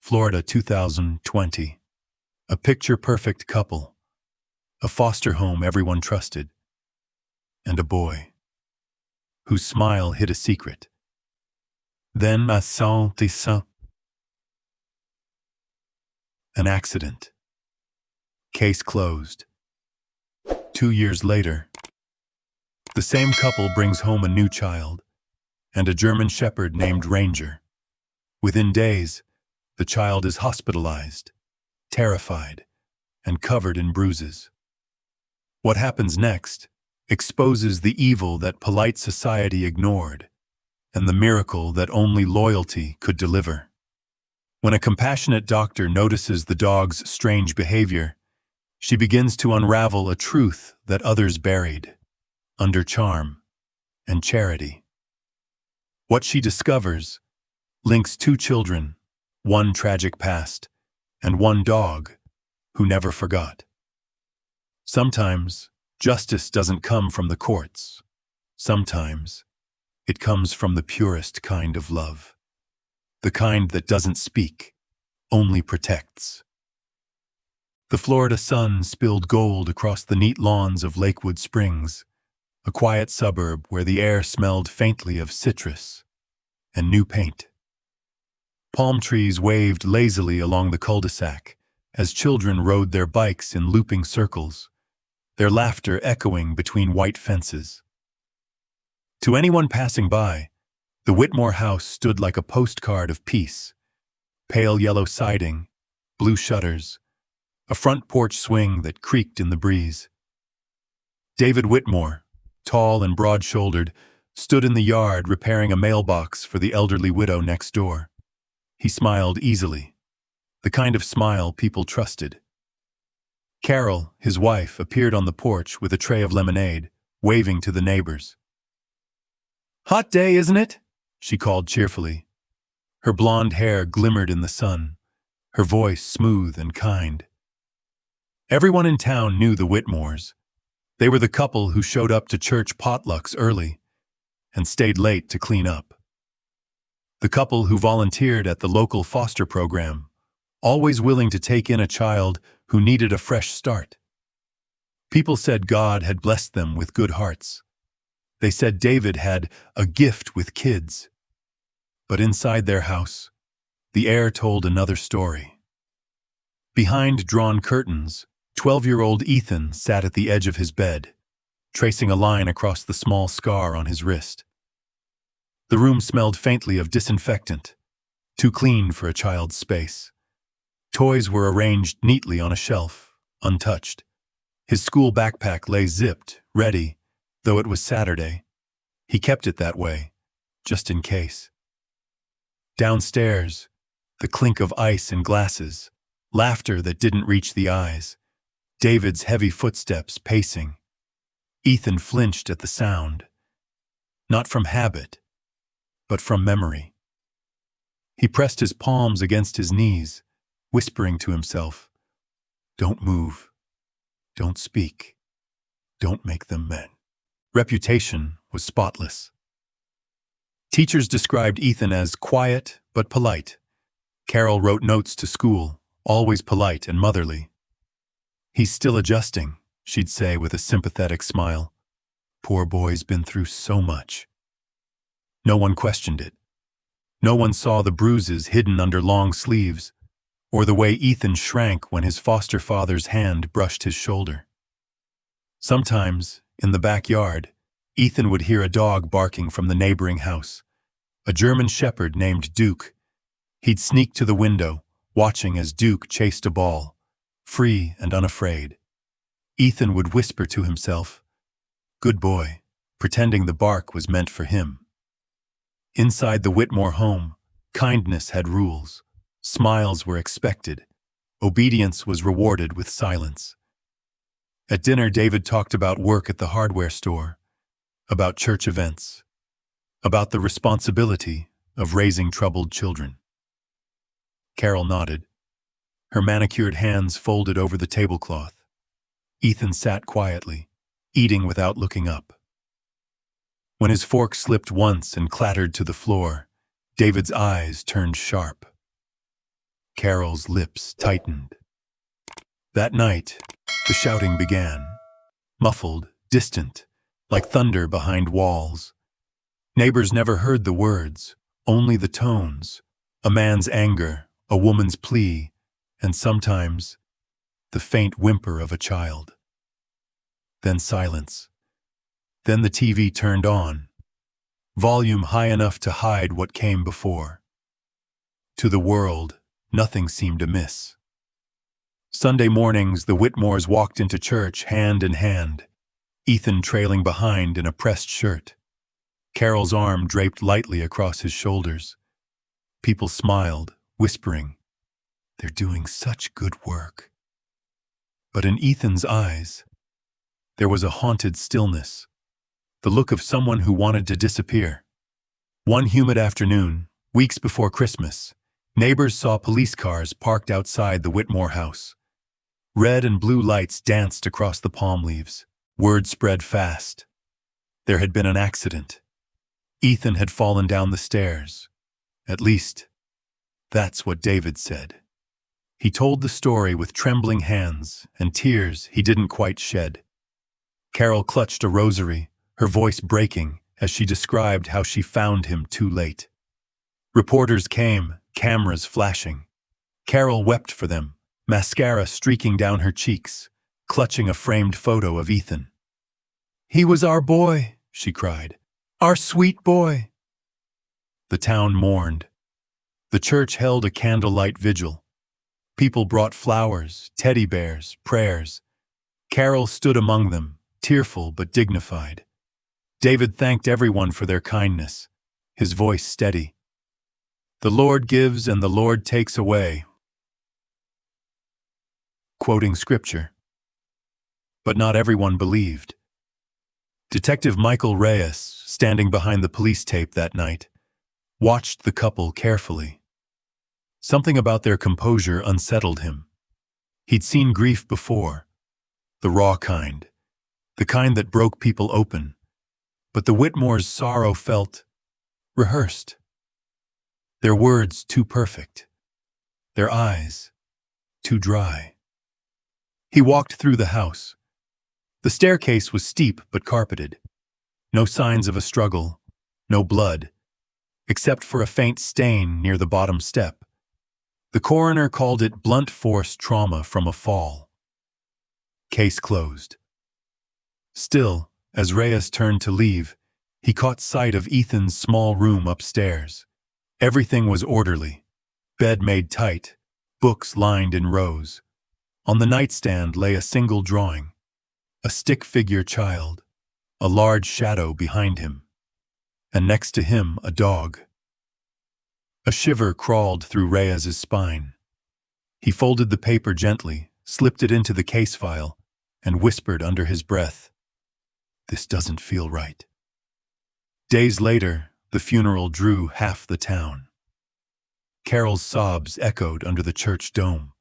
Florida 2020. A picture-perfect couple, a foster home everyone trusted, and a boy whose smile hid a secret. Then an accident. Case closed. 2 years later, the same couple brings home a new child and a German Shepherd named Ranger. Within days, the child is hospitalized, terrified, and covered in bruises. What happens next exposes the evil that polite society ignored and the miracle that only loyalty could deliver. When a compassionate doctor notices the dog's strange behavior, she begins to unravel a truth that others buried under charm and charity. What she discovers links 2 children, one tragic past, and one dog who never forgot. Sometimes, justice doesn't come from the courts. Sometimes, it comes from the purest kind of love. The kind that doesn't speak, only protects. The Florida sun spilled gold across the neat lawns of Lakewood Springs, a quiet suburb where the air smelled faintly of citrus and new paint. Palm trees waved lazily along the cul-de-sac as children rode their bikes in looping circles, their laughter echoing between white fences. To anyone passing by, the Whitmore house stood like a postcard of peace. Pale yellow siding, blue shutters, a front porch swing that creaked in the breeze. David Whitmore, tall and broad-shouldered, stood in the yard repairing a mailbox for the elderly widow next door. He smiled easily, the kind of smile people trusted. Carol, his wife, appeared on the porch with a tray of lemonade, waving to the neighbors. "Hot day, isn't it?" she called cheerfully. Her blonde hair glimmered in the sun, her voice smooth and kind. Everyone in town knew the Whitmores. They were the couple who showed up to church potlucks early and stayed late to clean up. The couple who volunteered at the local foster program, always willing to take in a child who needed a fresh start. People said God had blessed them with good hearts. They said David had a gift with kids. But inside their house, the air told another story. Behind drawn curtains, 12-year-old Ethan sat at the edge of his bed, tracing a line across the small scar on his wrist. The room smelled faintly of disinfectant, too clean for a child's space. Toys were arranged neatly on a shelf, untouched. His school backpack lay zipped, ready, though it was Saturday. He kept it that way, just in case. Downstairs, the clink of ice in glasses, laughter that didn't reach the eyes, David's heavy footsteps pacing. Ethan flinched at the sound, not from habit, but from memory. He pressed his palms against his knees, whispering to himself, "Don't move, don't speak, don't make them men." Reputation was spotless. Teachers described Ethan as quiet but polite. Carol wrote notes to school, always polite and motherly. "He's still adjusting," she'd say with a sympathetic smile. "Poor boy's been through so much." No one questioned it. No one saw the bruises hidden under long sleeves, or the way Ethan shrank when his foster father's hand brushed his shoulder. Sometimes, in the backyard, Ethan would hear a dog barking from the neighboring house, a German Shepherd named Duke. He'd sneak to the window, watching as Duke chased a ball, free and unafraid. Ethan would whisper to himself, "Good boy," pretending the bark was meant for him. Inside the Whitmore home, kindness had rules. Smiles were expected. Obedience was rewarded with silence. At dinner, David talked about work at the hardware store, about church events, about the responsibility of raising troubled children. Carol nodded, her manicured hands folded over the tablecloth. Ethan sat quietly, eating without looking up. When his fork slipped once and clattered to the floor, David's eyes turned sharp. Carol's lips tightened. That night, the shouting began, muffled, distant, like thunder behind walls. Neighbors never heard the words, only the tones, a man's anger, a woman's plea, and sometimes the faint whimper of a child. Then silence. Then the TV turned on, volume high enough to hide what came before. To the world, nothing seemed amiss. Sunday mornings, the Whitmores walked into church hand in hand, Ethan trailing behind in a pressed shirt, Carol's arm draped lightly across his shoulders. People smiled, whispering, "They're doing such good work." But in Ethan's eyes, there was a haunted stillness, the look of someone who wanted to disappear. One humid afternoon, weeks before Christmas, neighbors saw police cars parked outside the Whitmore house. Red and blue lights danced across the palm leaves. Word spread fast. There had been an accident. Ethan had fallen down the stairs. At least, that's what David said. He told the story with trembling hands and tears he didn't quite shed. Carol clutched a rosary, her voice breaking as she described how she found him too late. Reporters came, cameras flashing. Carol wept for them, mascara streaking down her cheeks, clutching a framed photo of Ethan. "He was our boy," she cried. "Our sweet boy." The town mourned. The church held a candlelight vigil. People brought flowers, teddy bears, prayers. Carol stood among them, tearful but dignified. David thanked everyone for their kindness, his voice steady. "The Lord gives and the Lord takes away," quoting scripture. But not everyone believed. Detective Michael Reyes, standing behind the police tape that night, watched the couple carefully. Something about their composure unsettled him. He'd seen grief before, the raw kind, the kind that broke people open, but the Whitmores' sorrow felt rehearsed. Their words too perfect, their eyes too dry. He walked through the house. The staircase was steep but carpeted. No signs of a struggle, no blood, except for a faint stain near the bottom step. The coroner called it blunt force trauma from a fall. Case closed. Still, as Reyes turned to leave, he caught sight of Ethan's small room upstairs. Everything was orderly. Bed made tight, books lined in rows. On the nightstand lay a single drawing. A stick-figure child, a large shadow behind him, and next to him a dog. A shiver crawled through Reyes's spine. He folded the paper gently, slipped it into the case file, and whispered under his breath, "This doesn't feel right." Days later, the funeral drew half the town. Carol's sobs echoed under the church dome.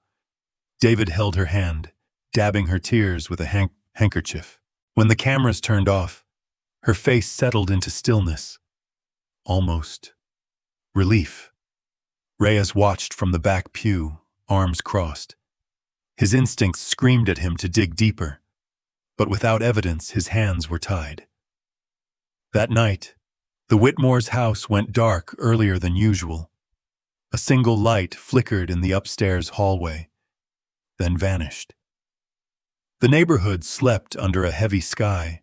David held her hand, dabbing her tears with a handkerchief. When the cameras turned off, her face settled into stillness. Almost relief. Reyes watched from the back pew, arms crossed. His instincts screamed at him to dig deeper, but without evidence his hands were tied. That night, the Whitmores' house went dark earlier than usual. A single light flickered in the upstairs hallway, then vanished. The neighborhood slept under a heavy sky,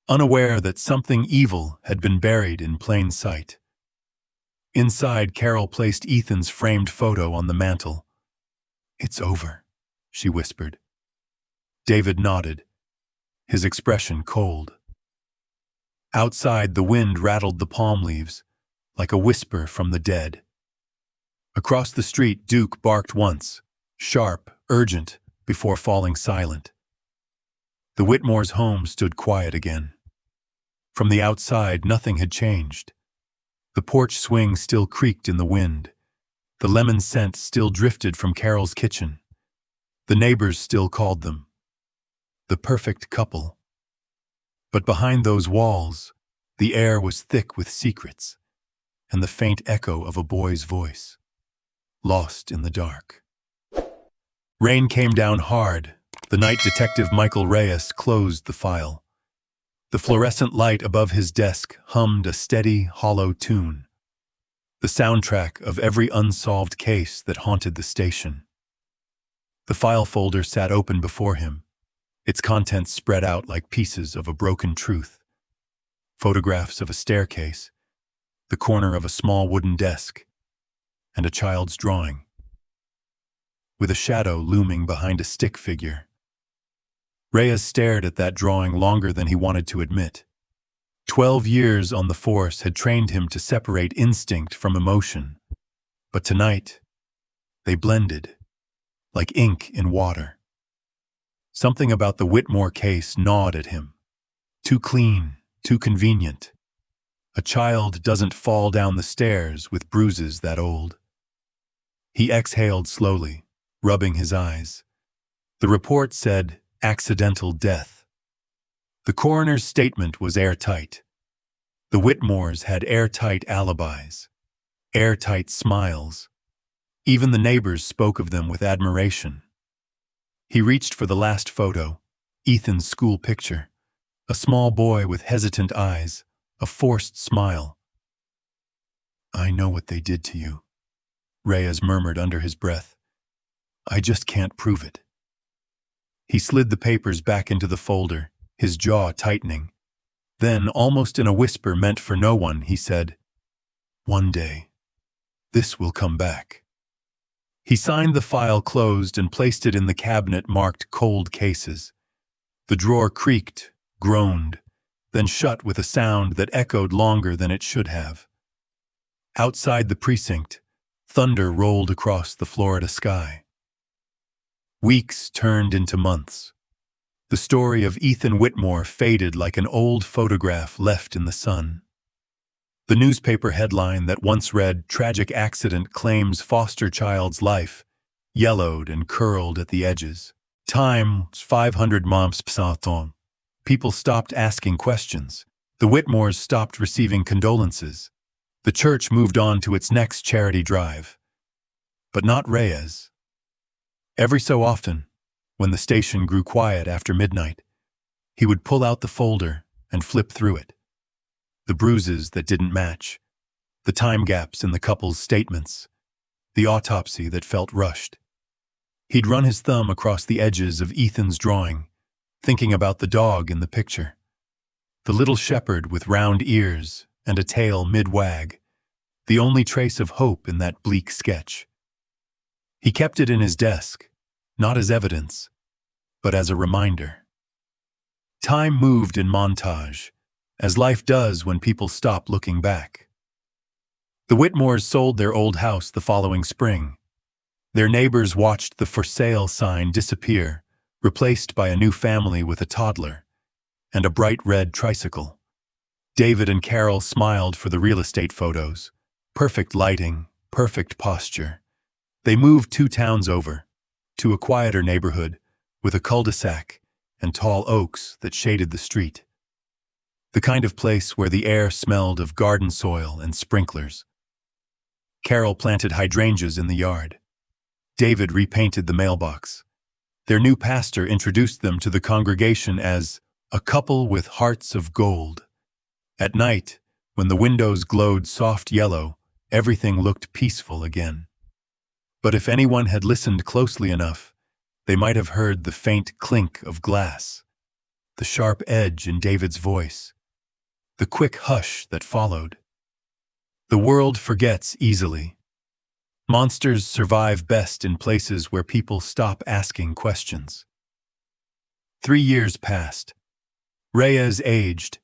unaware that something evil had been buried in plain sight. Inside, Carol placed Ethan's framed photo on the mantel. "It's over," she whispered. David nodded, his expression cold. Outside, the wind rattled the palm leaves, like a whisper from the dead. Across the street, Duke barked once, sharp, urgent, before falling silent. The Whitmores' home stood quiet again. From the outside, nothing had changed. The porch swing still creaked in the wind. The lemon scent still drifted from Carol's kitchen. The neighbors still called them the perfect couple. But behind those walls, the air was thick with secrets and the faint echo of a boy's voice. lost in the dark. Rain came down hard. The night detective Michael Reyes closed the file. The fluorescent light above his desk hummed a steady, hollow tune, the soundtrack of every unsolved case that haunted the station. The file folder sat open before him, its contents spread out like pieces of a broken truth. Photographs of a staircase, the corner of a small wooden desk, and a child's drawing, with a shadow looming behind a stick figure. Reyes stared at that drawing longer than he wanted to admit. 12 years on the force had trained him to separate instinct from emotion. But tonight, they blended, like ink in water. Something about the Whitmore case gnawed at him. Too clean, too convenient. A child doesn't fall down the stairs with bruises that old. He exhaled slowly, rubbing his eyes. The report said, accidental death. The coroner's statement was airtight. The Whitmores had airtight alibis, airtight smiles. Even the neighbors spoke of them with admiration. He reached for the last photo, Ethan's school picture, a small boy with hesitant eyes, a forced smile. "I know what they did to you," Reyes murmured under his breath. "I just can't prove it." He slid the papers back into the folder, his jaw tightening. Then, almost in a whisper meant for no one, he said, "One day, this will come back." He signed the file closed and placed it in the cabinet marked cold cases. The drawer creaked, groaned, then shut with a sound that echoed longer than it should have. Outside the precinct, thunder rolled across the Florida sky. Weeks turned into months. The story of Ethan Whitmore faded like an old photograph left in the sun. The newspaper headline that once read, "Tragic accident claims foster child's life," yellowed and curled at the edges. Time, 500 moms psaton. People stopped asking questions. The Whitmores stopped receiving condolences. The church moved on to its next charity drive. But not Reyes. Every so often, when the station grew quiet after midnight, he would pull out the folder and flip through it. The bruises that didn't match, the time gaps in the couple's statements, the autopsy that felt rushed. He'd run his thumb across the edges of Ethan's drawing, thinking about the dog in the picture. The little shepherd with round ears and a tail mid-wag, the only trace of hope in that bleak sketch. He kept it in his desk, not as evidence, but as a reminder. Time moved in montage, as life does when people stop looking back. The Whitmores sold their old house the following spring. Their neighbors watched the for sale sign disappear, replaced by a new family with a toddler and a bright red tricycle. David and Carol smiled for the real estate photos. Perfect lighting, perfect posture. They moved 2 towns over, to a quieter neighborhood with a cul-de-sac and tall oaks that shaded the street. The kind of place where the air smelled of garden soil and sprinklers. Carol planted hydrangeas in the yard. David repainted the mailbox. Their new pastor introduced them to the congregation as a couple with hearts of gold. At night, when the windows glowed soft yellow, everything looked peaceful again. But if anyone had listened closely enough, they might have heard the faint clink of glass, the sharp edge in David's voice, the quick hush that followed. The world forgets easily. Monsters survive best in places where people stop asking questions. 3 years passed. Reyes aged,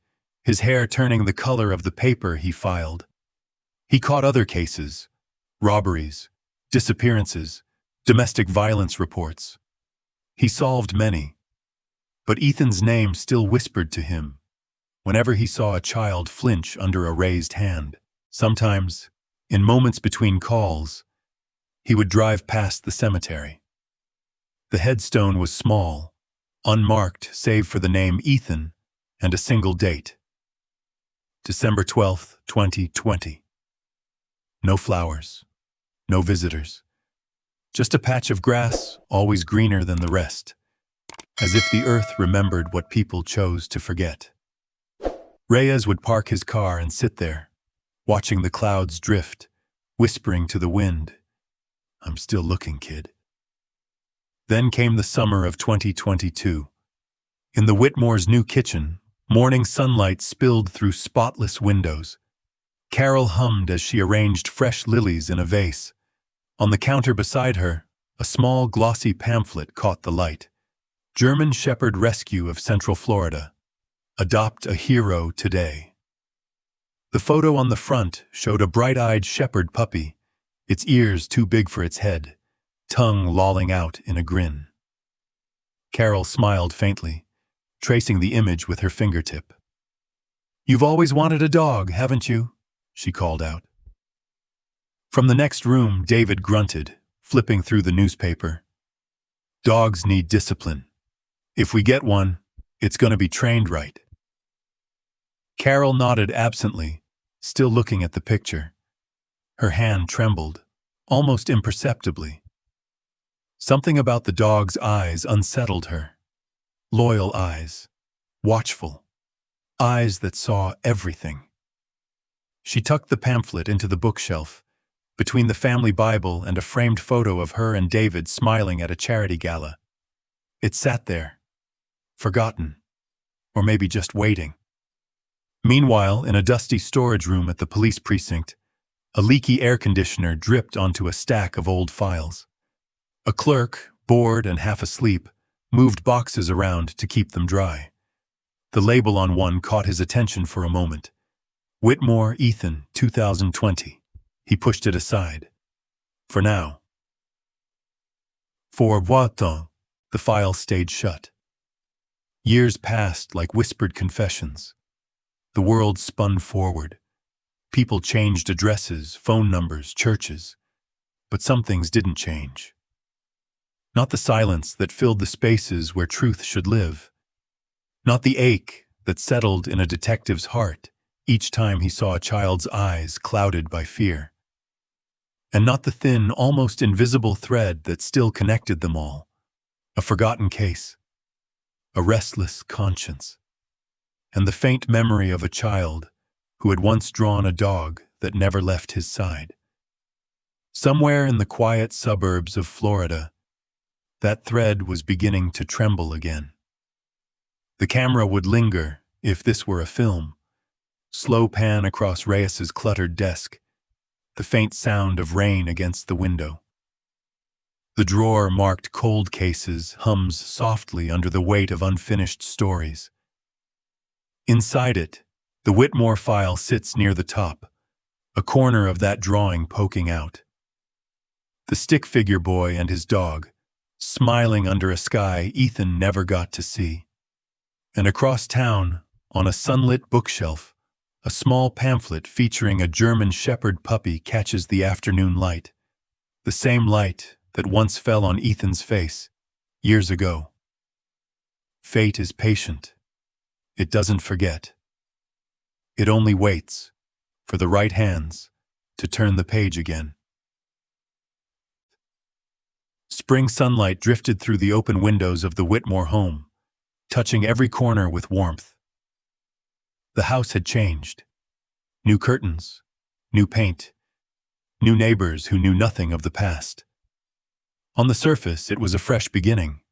his hair turning the color of the paper he filed. He caught other cases, robberies, disappearances, domestic violence reports. He solved many. But Ethan's name still whispered to him whenever he saw a child flinch under a raised hand. Sometimes, in moments between calls, he would drive past the cemetery. The headstone was small, unmarked save for the name Ethan and a single date. December 12th, 2020. No flowers, no visitors, Just a patch of grass, always greener than the rest, as if the earth remembered what people chose to forget. Reyes would park his car and sit there, watching the clouds drift, whispering to the wind, "I'm still looking, kid." Then came the summer of 2022. In the Whitmore's new kitchen, morning sunlight spilled through spotless windows. Carol hummed as she arranged fresh lilies in a vase. On the counter beside her, a small glossy pamphlet caught the light. German Shepherd Rescue of Central Florida. Adopt a hero today. The photo on the front showed a bright-eyed shepherd puppy, its ears too big for its head, tongue lolling out in a grin. Carol smiled faintly, tracing the image with her fingertip. "You've always wanted a dog, haven't you?" she called out. From the next room, David grunted, flipping through the newspaper. "Dogs need discipline. If we get one, it's going to be trained right." Carol nodded absently, still looking at the picture. Her hand trembled, almost imperceptibly. Something about the dog's eyes unsettled her. Loyal eyes, watchful, eyes that saw everything. She tucked the pamphlet into the bookshelf, between the family Bible and a framed photo of her and David smiling at a charity gala. It sat there, forgotten, or maybe just waiting. Meanwhile, in a dusty storage room at the police precinct, a leaky air conditioner dripped onto a stack of old files. A clerk, bored and half asleep, moved boxes around to keep them dry. The label on one caught his attention for a moment. Whitmore, Ethan, 2020. He pushed it aside. For now. For what? The file stayed shut. Years passed like whispered confessions. The world spun forward. People changed addresses, phone numbers, churches. But some things didn't change. Not the silence that filled the spaces where truth should live. Not the ache that settled in a detective's heart each time he saw a child's eyes clouded by fear. And not the thin, almost invisible thread that still connected them all. A forgotten case. A restless conscience. And the faint memory of a child who had once drawn a dog that never left his side. Somewhere in the quiet suburbs of Florida, that thread was beginning to tremble again. The camera would linger, if this were a film. Slow pan across Reyes's cluttered desk, the faint sound of rain against the window. The drawer marked cold cases hums softly under the weight of unfinished stories. Inside it, the Whitmore file sits near the top, a corner of that drawing poking out. The stick figure boy and his dog, smiling under a sky Ethan never got to see. And across town, on a sunlit bookshelf, a small pamphlet featuring a German shepherd puppy catches the afternoon light, the same light that once fell on Ethan's face, years ago. Fate is patient. It doesn't forget. It only waits for the right hands to turn the page again. Spring sunlight drifted through the open windows of the Whitmore home, touching every corner with warmth. The house had changed. New curtains, new paint, new neighbors who knew nothing of the past. On the surface, it was a fresh beginning.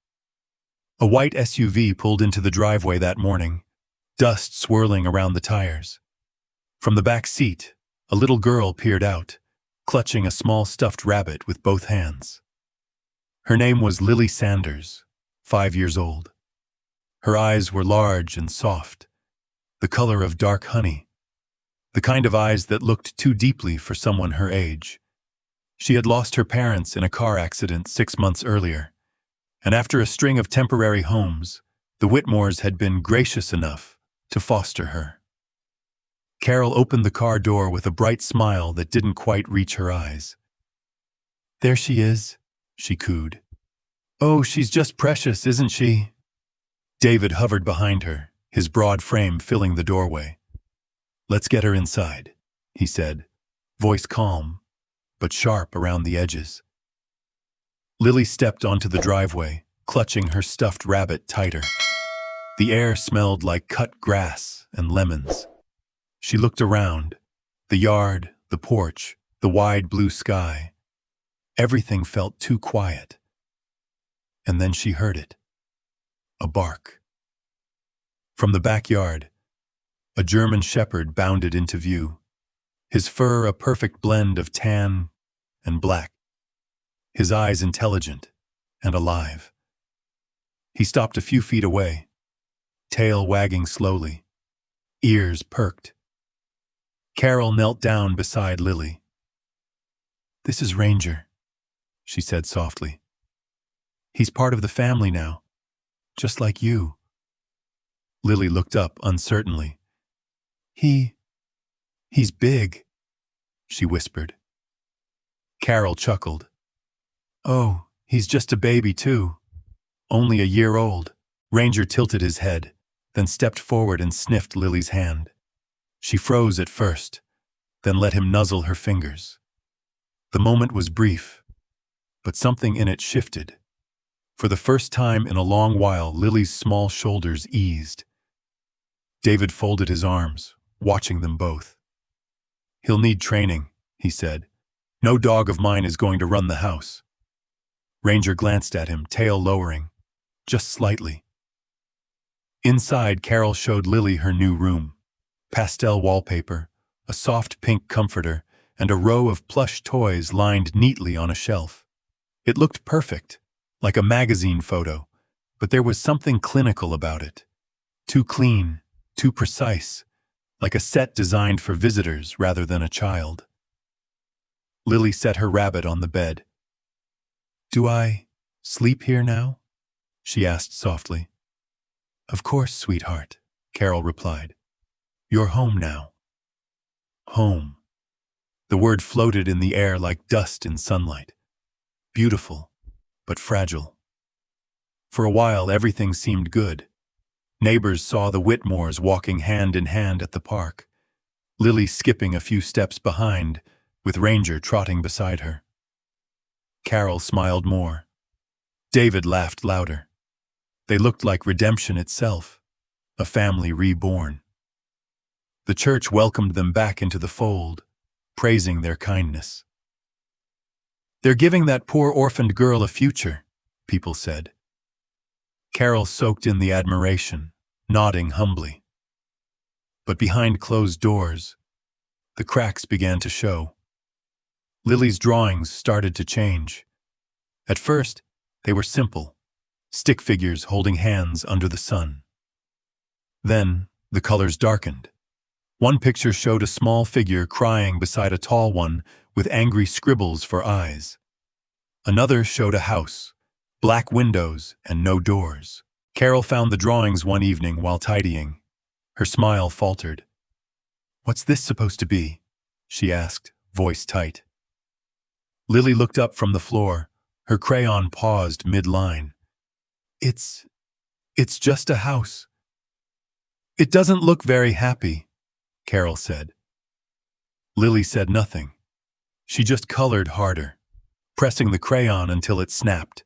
A white SUV pulled into the driveway that morning, dust swirling around the tires. From the back seat, a little girl peered out, clutching a small stuffed rabbit with both hands. Her name was Lily Sanders, 5 years old. Her eyes were large and soft, the color of dark honey, the kind of eyes that looked too deeply for someone her age. She had lost her parents in a car accident 6 months earlier, and after a string of temporary homes, the Whitmores had been gracious enough to foster her. Carol opened the car door with a bright smile that didn't quite reach her eyes. "There she is," she cooed. "Oh, she's just precious, isn't she?" David hovered behind her, his broad frame filling the doorway. "Let's get her inside," he said, voice calm, but sharp around the edges. Lily stepped onto the driveway, clutching her stuffed rabbit tighter. The air smelled like cut grass and lemons. She looked around. The yard, the porch, the wide blue sky. Everything felt too quiet. And then she heard it. A bark. From the backyard, a German shepherd bounded into view, his fur a perfect blend of tan and black, his eyes intelligent and alive. He stopped a few feet away, tail wagging slowly, ears perked. Carol knelt down beside Lily. "This is Ranger," she said softly. "He's part of the family now, just like you." Lily looked up uncertainly. He's big," she whispered. Carol chuckled. "Oh, he's just a baby too. Only a year old." Ranger tilted his head, then stepped forward and sniffed Lily's hand. She froze at first, then let him nuzzle her fingers. The moment was brief, but something in it shifted. For the first time in a long while, Lily's small shoulders eased. David folded his arms, watching them both. "He'll need training," he said. "No dog of mine is going to run the house." Ranger glanced at him, tail lowering, just slightly. Inside, Carol showed Lily her new room. Pastel wallpaper, a soft pink comforter, and a row of plush toys lined neatly on a shelf. It looked perfect, like a magazine photo, but there was something clinical about it. Too clean, too precise, like a set designed for visitors rather than a child. Lily set her rabbit on the bed. "Do I sleep here now?" she asked softly. "Of course, sweetheart," Carol replied. "You're home now." Home. The word floated in the air like dust in sunlight. Beautiful, but fragile. For a while, everything seemed good. Neighbors saw the Whitmores walking hand in hand at the park, Lily skipping a few steps behind, with Ranger trotting beside her. Carol smiled more. David laughed louder. They looked like redemption itself, a family reborn. The church welcomed them back into the fold, praising their kindness. "They're giving that poor orphaned girl a future," people said. Carol soaked in the admiration, nodding humbly. But behind closed doors, the cracks began to show. Lily's drawings started to change. At first, they were simple, stick figures holding hands under the sun. Then, the colors darkened. One picture showed a small figure crying beside a tall one with angry scribbles for eyes. Another showed a house, black windows and no doors. Carol found the drawings one evening while tidying. Her smile faltered. "What's this supposed to be?" she asked, voice tight. Lily looked up from the floor, her crayon paused mid-line. It's just a house." "It doesn't look very happy," Carol said. Lily said nothing. She just colored harder, pressing the crayon until it snapped.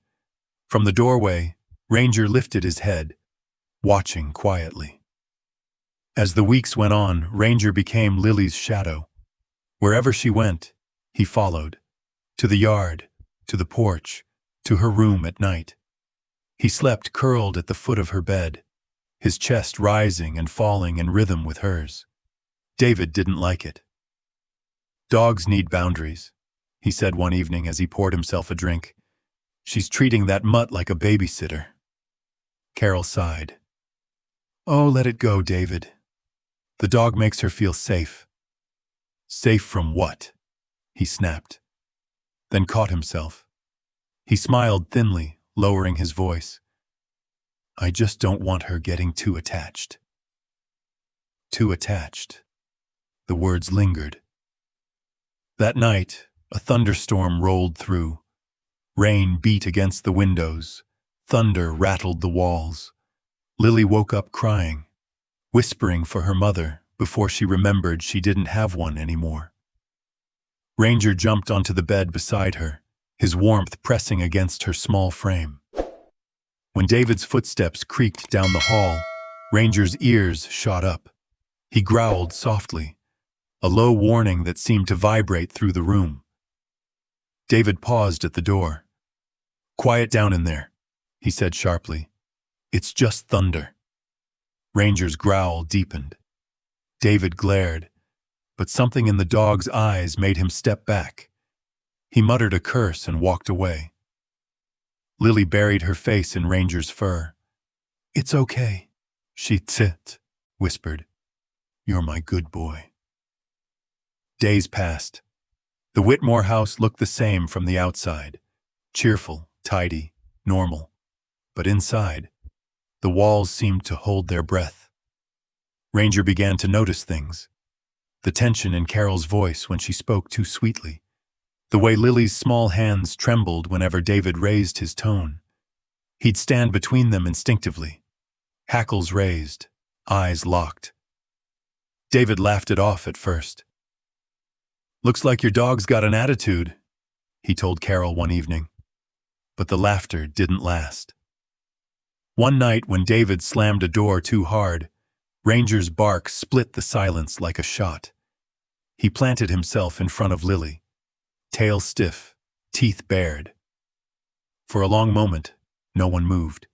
From the doorway, Ranger lifted his head, watching quietly. As the weeks went on, Ranger became Lily's shadow. Wherever she went, he followed. To the yard, to the porch, to her room at night. He slept curled at the foot of her bed, his chest rising and falling in rhythm with hers. David didn't like it. "Dogs need boundaries," he said one evening as he poured himself a drink. "She's treating that mutt like a babysitter." Carol sighed. "Oh, let it go, David. The dog makes her feel safe." "Safe from what?" he snapped, then caught himself. He smiled thinly, lowering his voice. "I just don't want her getting too attached." Too attached. The words lingered. That night, a thunderstorm rolled through. Rain beat against the windows. Thunder rattled the walls. Lily woke up crying, whispering for her mother before she remembered she didn't have one anymore. Ranger jumped onto the bed beside her, his warmth pressing against her small frame. When David's footsteps creaked down the hall, Ranger's ears shot up. He growled softly, a low warning that seemed to vibrate through the room. David paused at the door. "Quiet down in there," he said sharply. "It's just thunder." Ranger's growl deepened. David glared, but something in the dog's eyes made him step back. He muttered a curse and walked away. Lily buried her face in Ranger's fur. "It's okay," she whispered. "You're my good boy." Days passed. The Whitmore house looked the same from the outside. Cheerful, tidy, normal. But inside, the walls seemed to hold their breath. Ranger began to notice things. The tension in Carol's voice when she spoke too sweetly. The way Lily's small hands trembled whenever David raised his tone. He'd stand between them instinctively. Hackles raised, eyes locked. David laughed it off at first. "Looks like your dog's got an attitude," he told Carol one evening. But the laughter didn't last. One night when David slammed a door too hard, Ranger's bark split the silence like a shot. He planted himself in front of Lily, tail stiff, teeth bared. For a long moment, no one moved.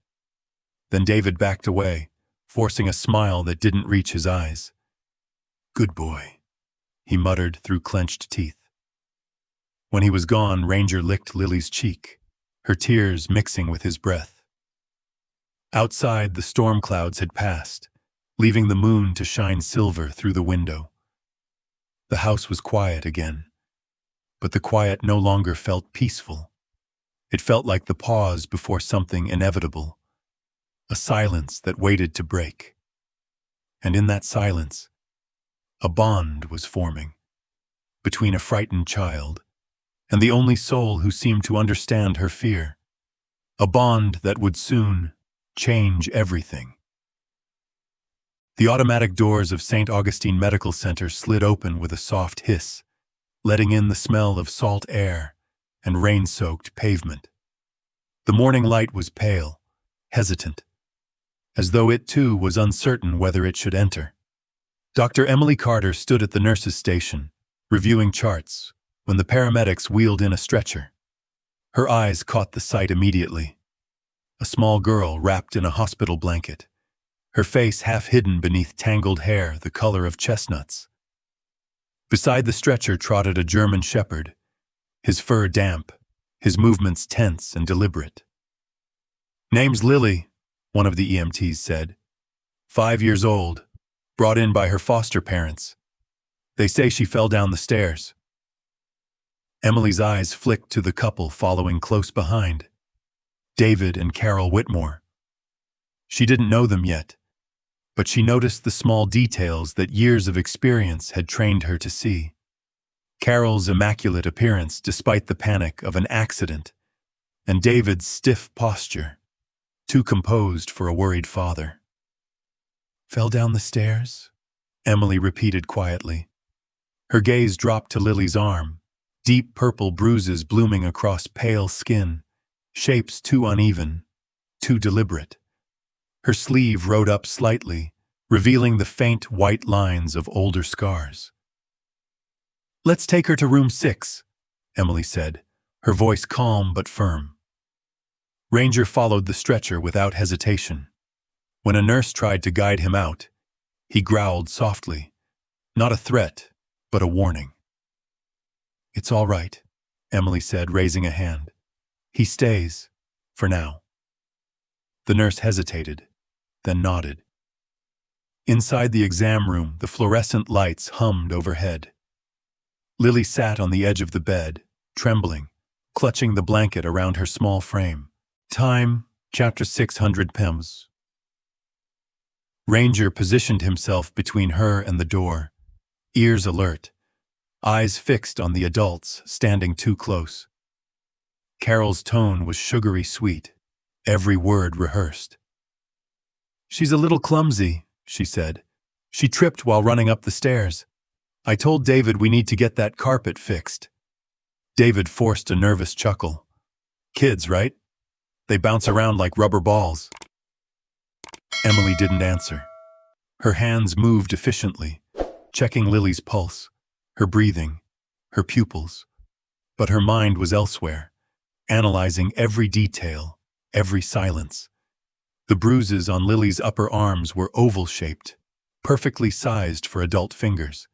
Then David backed away, forcing a smile that didn't reach his eyes. "Good boy," he muttered through clenched teeth. When he was gone, Ranger licked Lily's cheek, her tears mixing with his breath. Outside, the storm clouds had passed, leaving the moon to shine silver through the window. The house was quiet again, but the quiet no longer felt peaceful. It felt like the pause before something inevitable, a silence that waited to break. And in that silence, a bond was forming between a frightened child and the only soul who seemed to understand her fear, a bond that would soon change everything. The automatic doors of St. Augustine Medical Center slid open with a soft hiss, letting in the smell of salt air and rain-soaked pavement. The morning light was pale, hesitant, as though it too was uncertain whether it should enter. Dr. Emily Carter stood at the nurse's station, reviewing charts, when the paramedics wheeled in a stretcher. Her eyes caught the sight immediately. A small girl wrapped in a hospital blanket, her face half hidden beneath tangled hair the color of chestnuts. Beside the stretcher trotted a German shepherd, his fur damp, his movements tense and deliberate. "Name's Lily," one of the EMTs said. 5 years old, brought in by her foster parents. They say she fell down the stairs. Emily's eyes flicked to the couple following close behind, David and Carol Whitmore. She didn't know them yet, but she noticed the small details that years of experience had trained her to see. Carol's immaculate appearance despite the panic of an accident, and David's stiff posture, too composed for a worried father. "Fell down the stairs?" Emily repeated quietly. Her gaze dropped to Lily's arm, deep purple bruises blooming across pale skin, shapes too uneven, too deliberate. Her sleeve rode up slightly, revealing the faint white lines of older scars. "Let's take her to room 6, Emily said, her voice calm but firm. Ranger followed the stretcher without hesitation. When a nurse tried to guide him out, he growled softly, not a threat, but a warning. "It's all right," Emily said, raising a hand. "He stays, for now." The nurse hesitated, then nodded. Inside the exam room, the fluorescent lights hummed overhead. Lily sat on the edge of the bed, trembling, clutching the blanket around her small frame. Time, chapter 600 Pims. Ranger positioned himself between her and the door, ears alert, eyes fixed on the adults standing too close. Carol's tone was sugary sweet, every word rehearsed. "She's a little clumsy," she said. "She tripped while running up the stairs. I told David we need to get that carpet fixed." David forced a nervous chuckle. Kids, right? They bounce around like rubber balls. Emily didn't answer. Her hands moved efficiently, checking Lily's pulse, her breathing, her pupils. But her mind was elsewhere, analyzing every detail, every silence. The bruises on Lily's upper arms were oval-shaped, perfectly sized for adult fingers.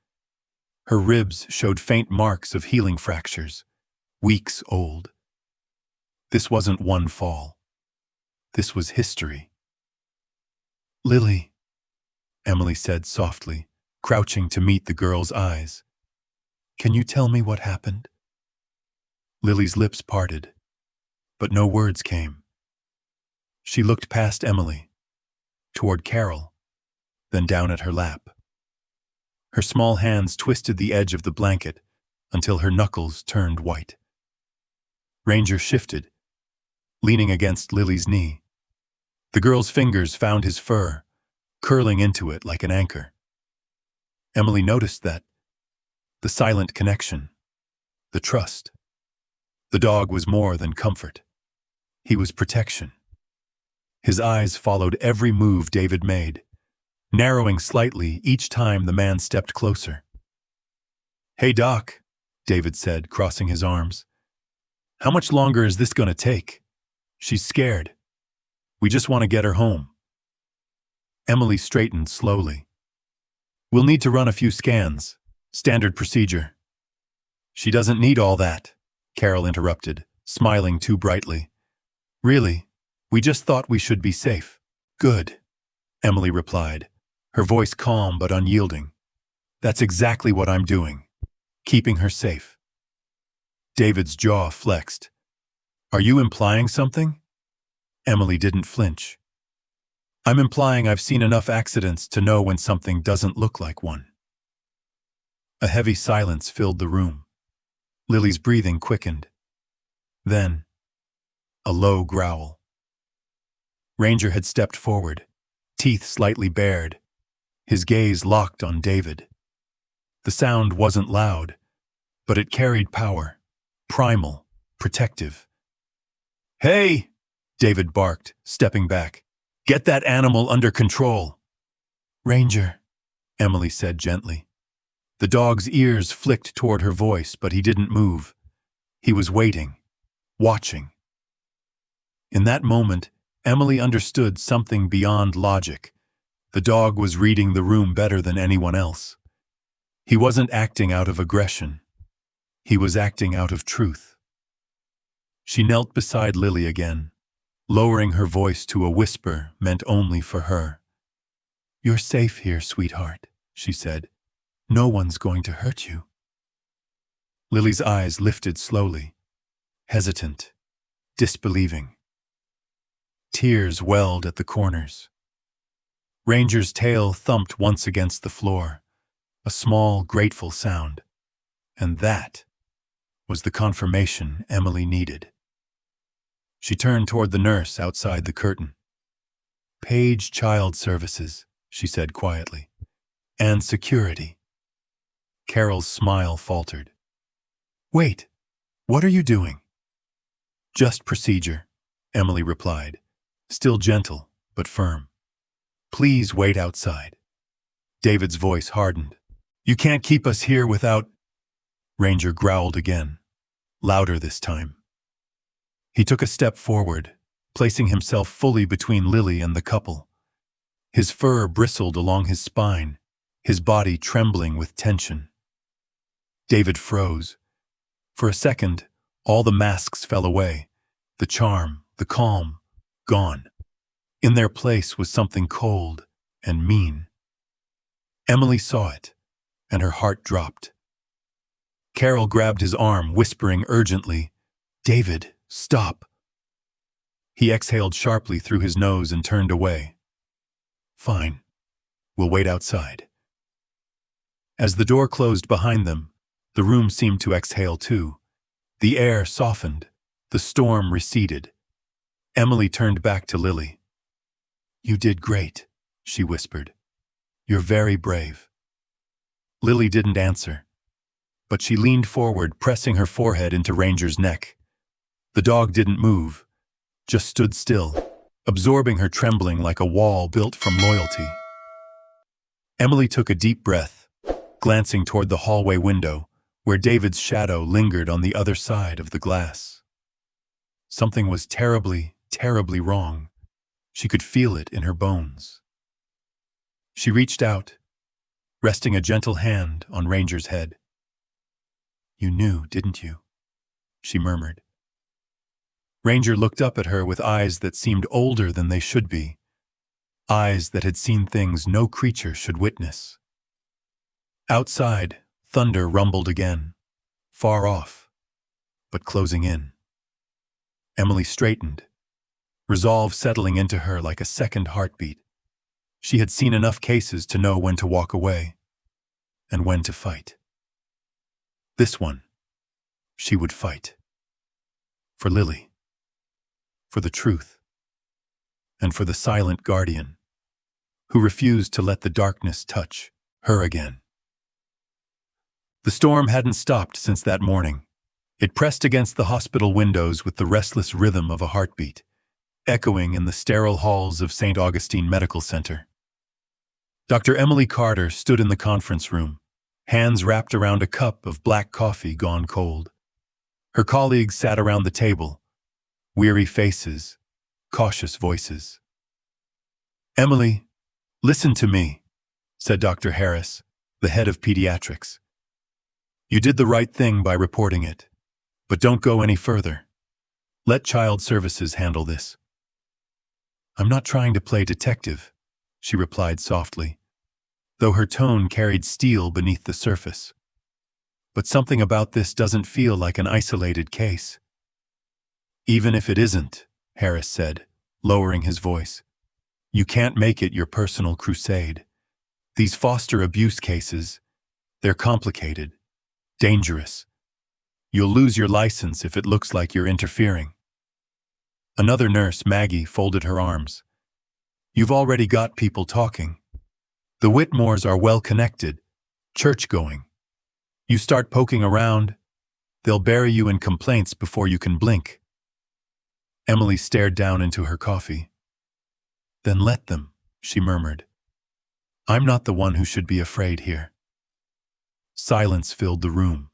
Her ribs showed faint marks of healing fractures, weeks old. This wasn't one fall. This was history. "Lily," Emily said softly, crouching to meet the girl's eyes. "Can you tell me what happened?" Lily's lips parted, but no words came. She looked past Emily, toward Carol, then down at her lap. Her small hands twisted the edge of the blanket until her knuckles turned white. Ranger shifted, leaning against Lily's knee. The girl's fingers found his fur, curling into it like an anchor. Emily noticed that. The silent connection, the trust. The dog was more than comfort. He was protection. His eyes followed every move David made, narrowing slightly each time the man stepped closer. "Hey, Doc," David said, crossing his arms. "How much longer is this going to take? She's scared. We just want to get her home." Emily straightened slowly. "We'll need to run a few scans. Standard procedure." "She doesn't need all that," Carol interrupted, smiling too brightly. "Really, we just thought we should be safe." "Good," Emily replied, her voice calm but unyielding. "That's exactly what I'm doing, keeping her safe." David's jaw flexed. "Are you implying something?" Emily didn't flinch. "I'm implying I've seen enough accidents to know when something doesn't look like one." A heavy silence filled the room. Lily's breathing quickened. Then, a low growl. Ranger had stepped forward, teeth slightly bared, his gaze locked on David. The sound wasn't loud, but it carried power, primal, protective. "Hey!" David barked, stepping back. "Get that animal under control." "Ranger," Emily said gently. The dog's ears flicked toward her voice, but he didn't move. He was waiting, watching. In that moment, Emily understood something beyond logic. The dog was reading the room better than anyone else. He wasn't acting out of aggression. He was acting out of truth. She knelt beside Lily again, lowering her voice to a whisper meant only for her. "You're safe here, sweetheart," she said. "No one's going to hurt you." Lily's eyes lifted slowly, hesitant, disbelieving. Tears welled at the corners. Ranger's tail thumped once against the floor, a small, grateful sound. And that was the confirmation Emily needed. She turned toward the nurse outside the curtain. "Page Child Services," she said quietly, "and security." Carol's smile faltered. "Wait, what are you doing?" "Just procedure," Emily replied, still gentle but firm. "Please wait outside." David's voice hardened. "You can't keep us here without—" Ranger growled again, louder this time. He took a step forward, placing himself fully between Lily and the couple. His fur bristled along his spine, his body trembling with tension. David froze. For a second, all the masks fell away, the charm, the calm, gone. In their place was something cold and mean. Emily saw it, and her heart dropped. Carol grabbed his arm, whispering urgently, "David, stop." He exhaled sharply through his nose and turned away. "Fine. We'll wait outside." As the door closed behind them, the room seemed to exhale too. The air softened. The storm receded. Emily turned back to Lily. "You did great," she whispered. "You're very brave." Lily didn't answer, but she leaned forward, pressing her forehead into Ranger's neck. The dog didn't move, just stood still, absorbing her trembling like a wall built from loyalty. Emily took a deep breath, glancing toward the hallway window, where David's shadow lingered on the other side of the glass. Something was terribly, terribly wrong. She could feel it in her bones. She reached out, resting a gentle hand on Ranger's head. "You knew, didn't you?" she murmured. Ranger looked up at her with eyes that seemed older than they should be, eyes that had seen things no creature should witness. Outside, thunder rumbled again, far off, but closing in. Emily straightened, resolve settling into her like a second heartbeat. She had seen enough cases to know when to walk away and when to fight. This one, she would fight. For Lily. For the truth. And for the silent guardian, who refused to let the darkness touch her again. The storm hadn't stopped since that morning. It pressed against the hospital windows with the restless rhythm of a heartbeat, echoing in the sterile halls of St. Augustine Medical Center. Dr. Emily Carter stood in the conference room, hands wrapped around a cup of black coffee gone cold. Her colleagues sat around the table, weary faces, cautious voices. "Emily, listen to me," said Dr. Harris, the head of pediatrics. "You did the right thing by reporting it, but don't go any further. Let Child Services handle this." "I'm not trying to play detective," she replied softly, though her tone carried steel beneath the surface. "But something about this doesn't feel like an isolated case." "Even if it isn't," Harris said, lowering his voice, "you can't make it your personal crusade. These foster abuse cases, they're complicated, dangerous. You'll lose your license if it looks like you're interfering." Another nurse, Maggie, folded her arms. "You've already got people talking. The Whitmores are well-connected, church-going. You start poking around, they'll bury you in complaints before you can blink." Emily stared down into her coffee. "Then let them," she murmured. "I'm not the one who should be afraid here." Silence filled the room,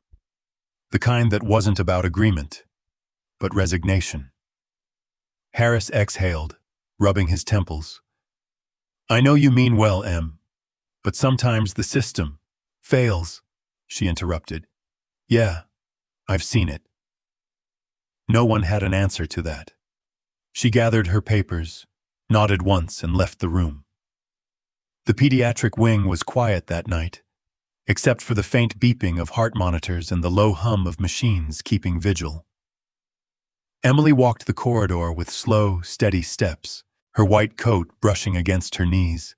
the kind that wasn't about agreement, but resignation. Harris exhaled, rubbing his temples. "I know you mean well, Em, but sometimes the system fails," she interrupted. "Yeah, I've seen it." No one had an answer to that. She gathered her papers, nodded once, and left the room. The pediatric wing was quiet that night, except for the faint beeping of heart monitors and the low hum of machines keeping vigil. Emily walked the corridor with slow, steady steps, her white coat brushing against her knees.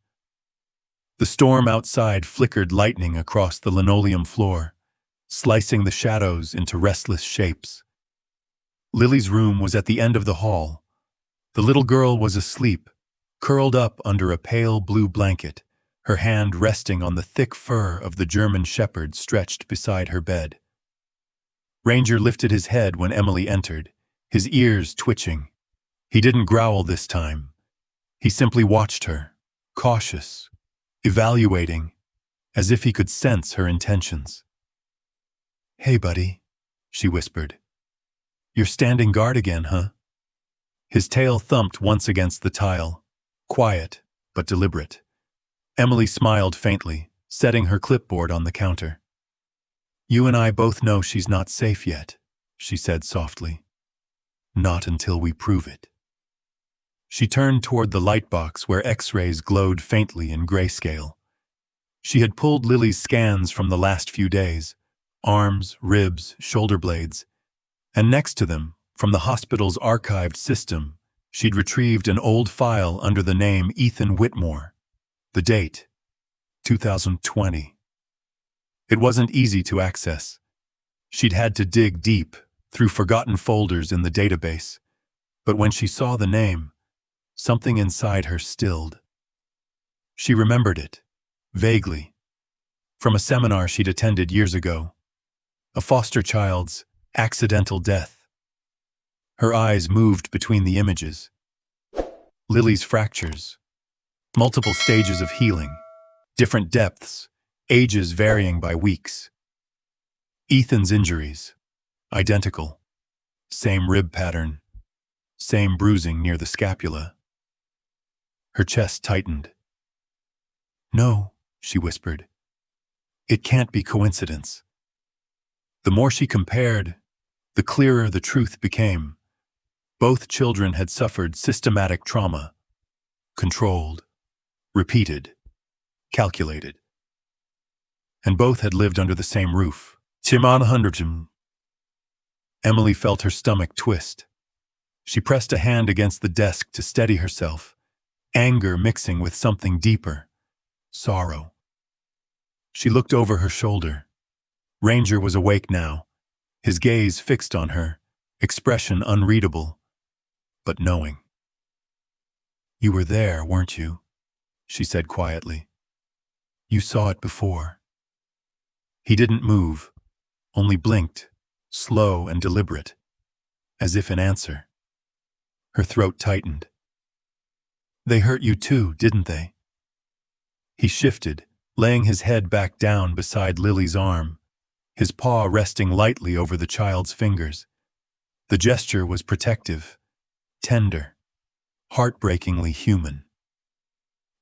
The storm outside flickered lightning across the linoleum floor, slicing the shadows into restless shapes. Lily's room was at the end of the hall. The little girl was asleep, curled up under a pale blue blanket, her hand resting on the thick fur of the German shepherd stretched beside her bed. Ranger lifted his head when Emily entered, his ears twitching. He didn't growl this time. He simply watched her, cautious, evaluating, as if he could sense her intentions. "Hey, buddy," she whispered. "You're standing guard again, huh?" His tail thumped once against the tile, quiet but deliberate. Emily smiled faintly, setting her clipboard on the counter. "You and I both know she's not safe yet," she said softly. "Not until we prove it." She turned toward the lightbox where X-rays glowed faintly in grayscale. She had pulled Lily's scans from the last few days, arms, ribs, shoulder blades, and next to them, from the hospital's archived system, she'd retrieved an old file under the name Ethan Whitmore. The date, 2020. It wasn't easy to access. She'd had to dig deep, through forgotten folders in the database. But when she saw the name, something inside her stilled. She remembered it, vaguely, from a seminar she'd attended years ago. A foster child's accidental death. Her eyes moved between the images. Lily's fractures. Multiple stages of healing. Different depths. Ages varying by weeks. Ethan's injuries. Identical. Same rib pattern. Same bruising near the scapula. Her chest tightened. "No," she whispered. "It can't be coincidence." The more she compared, the clearer the truth became. Both children had suffered systematic trauma. Controlled. Repeated. Calculated. And both had lived under the same roof. Emily felt her stomach twist. She pressed a hand against the desk to steady herself, anger mixing with something deeper. Sorrow. She looked over her shoulder. Ranger was awake now, his gaze fixed on her, expression unreadable, but knowing. "You were there, weren't you?" she said quietly. "You saw it before." He didn't move, only blinked, slow and deliberate, as if in answer. Her throat tightened. "They hurt you too, didn't they?" He shifted, laying his head back down beside Lily's arm, his paw resting lightly over the child's fingers. The gesture was protective, tender, heartbreakingly human.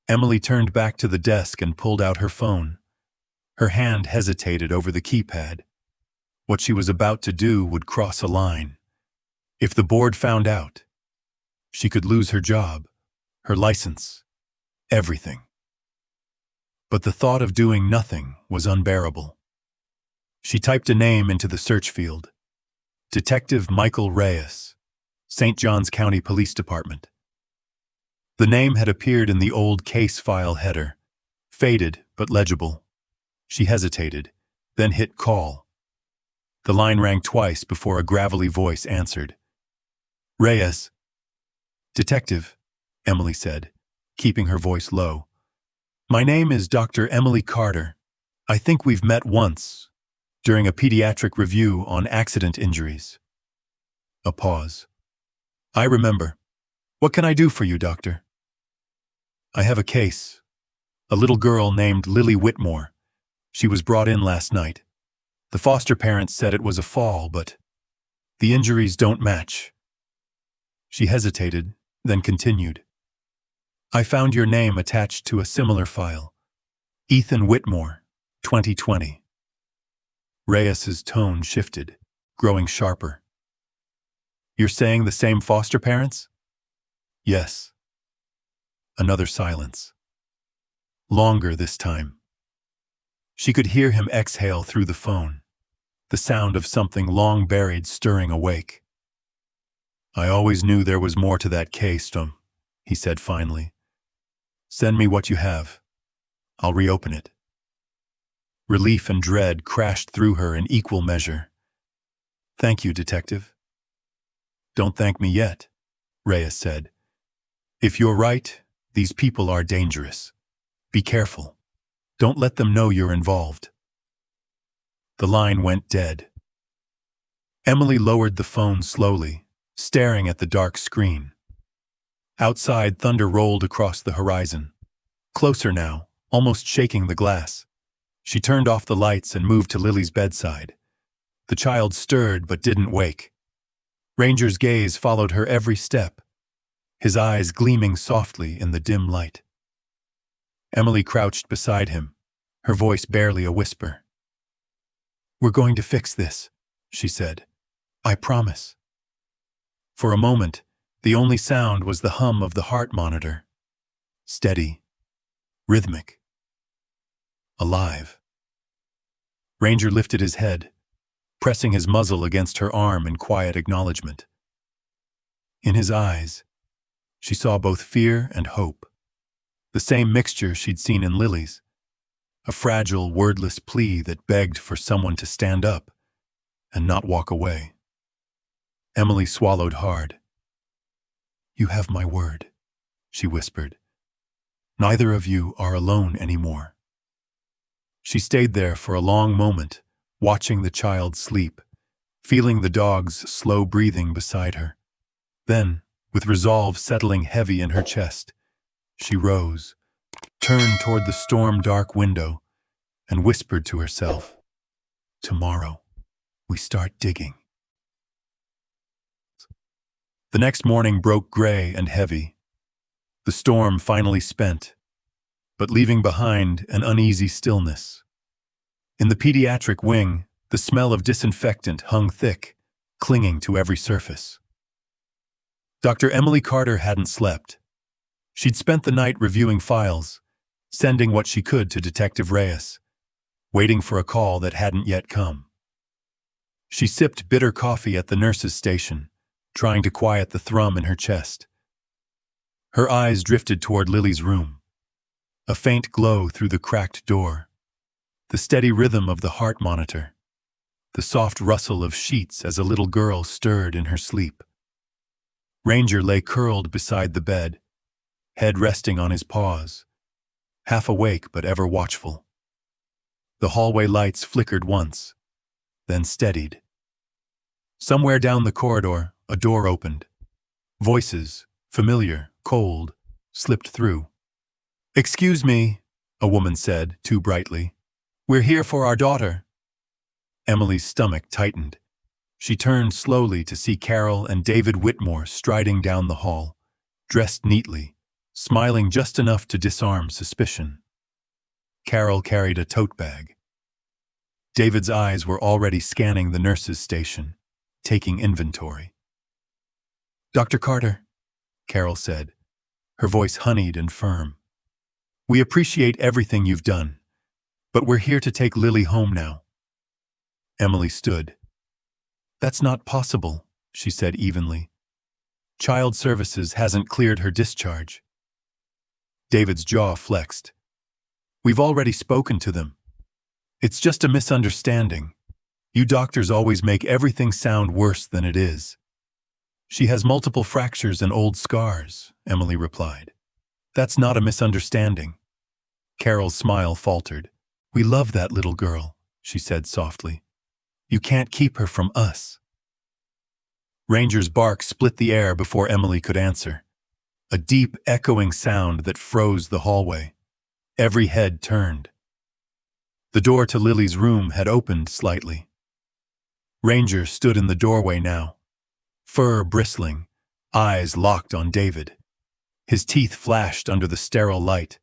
Emily turned back to the desk and pulled out her phone. Her hand hesitated over the keypad. What she was about to do would cross a line. If the board found out, she could lose her job, her license, everything. But the thought of doing nothing was unbearable. She typed a name into the search field. Detective Michael Reyes, St. Johns County Police Department. The name had appeared in the old case file header, faded but legible. She hesitated, then hit call. The line rang twice before a gravelly voice answered. "Reyes." "Detective," Emily said, keeping her voice low. "My name is Dr. Emily Carter. I think we've met once, during a pediatric review on accident injuries." A pause. "I remember. What can I do for you, doctor?" "I have a case. A little girl named Lily Whitmore. She was brought in last night. The foster parents said it was a fall, but the injuries don't match." She hesitated, then continued. "I found your name attached to a similar file. Ethan Whitmore, 2020. Reyes's tone shifted, growing sharper. "You're saying the same foster parents?" "Yes." Another silence. Longer this time. She could hear him exhale through the phone, the sound of something long buried stirring awake. "I always knew there was more to that case, Tom," he said finally. "Send me what you have. I'll reopen it." Relief and dread crashed through her in equal measure. "Thank you, detective." "Don't thank me yet," Reyes said. "If you're right, these people are dangerous. Be careful. Don't let them know you're involved." The line went dead. Emily lowered the phone slowly, staring at the dark screen. Outside, thunder rolled across the horizon. Closer now, almost shaking the glass. She turned off the lights and moved to Lily's bedside. The child stirred but didn't wake. Ranger's gaze followed her every step, his eyes gleaming softly in the dim light. Emily crouched beside him, her voice barely a whisper. "We're going to fix this," she said. "I promise." For a moment, the only sound was the hum of the heart monitor. Steady, rhythmic, alive. Ranger lifted his head, pressing his muzzle against her arm in quiet acknowledgement. In his eyes, she saw both fear and hope, the same mixture she'd seen in Lily's, a fragile, wordless plea that begged for someone to stand up and not walk away. Emily swallowed hard. "You have my word," she whispered. "Neither of you are alone anymore." She stayed there for a long moment, watching the child sleep, feeling the dog's slow breathing beside her. Then, with resolve settling heavy in her chest, she rose, turned toward the storm-dark window, and whispered to herself, "Tomorrow, we start digging." The next morning broke gray and heavy. The storm finally spent, but leaving behind an uneasy stillness. In the pediatric wing, the smell of disinfectant hung thick, clinging to every surface. Dr. Emily Carter hadn't slept. She'd spent the night reviewing files, sending what she could to Detective Reyes, waiting for a call that hadn't yet come. She sipped bitter coffee at the nurse's station, trying to quiet the thrum in her chest. Her eyes drifted toward Lily's room. A faint glow through the cracked door. The steady rhythm of the heart monitor. The soft rustle of sheets as a little girl stirred in her sleep. Ranger lay curled beside the bed, head resting on his paws, half awake but ever watchful. The hallway lights flickered once, then steadied. Somewhere down the corridor, a door opened. Voices, familiar, cold, slipped through. "Excuse me," a woman said, too brightly. "We're here for our daughter." Emily's stomach tightened. She turned slowly to see Carol and David Whitmore striding down the hall, dressed neatly, smiling just enough to disarm suspicion. Carol carried a tote bag. David's eyes were already scanning the nurse's station, taking inventory. "Dr. Carter," Carol said, her voice honeyed and firm. "We appreciate everything you've done, but we're here to take Lily home now." Emily stood. "That's not possible," she said evenly. "Child Services hasn't cleared her discharge." David's jaw flexed. "We've already spoken to them. It's just a misunderstanding. You doctors always make everything sound worse than it is." "She has multiple fractures and old scars," Emily replied. "That's not a misunderstanding." Carol's smile faltered. "We love that little girl," she said softly. "You can't keep her from us." Ranger's bark split the air before Emily could answer. A deep, echoing sound that froze the hallway. Every head turned. The door to Lily's room had opened slightly. Ranger stood in the doorway now, fur bristling, eyes locked on David. His teeth flashed under the sterile light,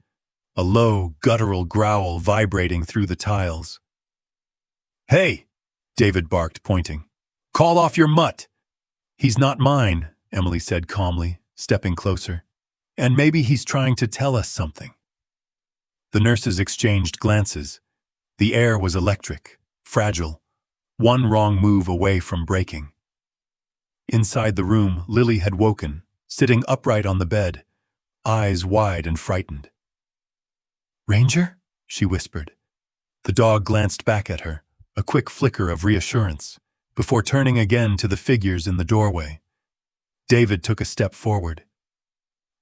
a low, guttural growl vibrating through the tiles. "Hey!" David barked, pointing. "Call off your mutt!" "He's not mine," Emily said calmly, stepping closer. "And maybe he's trying to tell us something." The nurses exchanged glances. The air was electric, fragile, one wrong move away from breaking. Inside the room, Lily had woken, sitting upright on the bed, eyes wide and frightened. "Ranger?" she whispered. The dog glanced back at her, a quick flicker of reassurance, before turning again to the figures in the doorway. David took a step forward.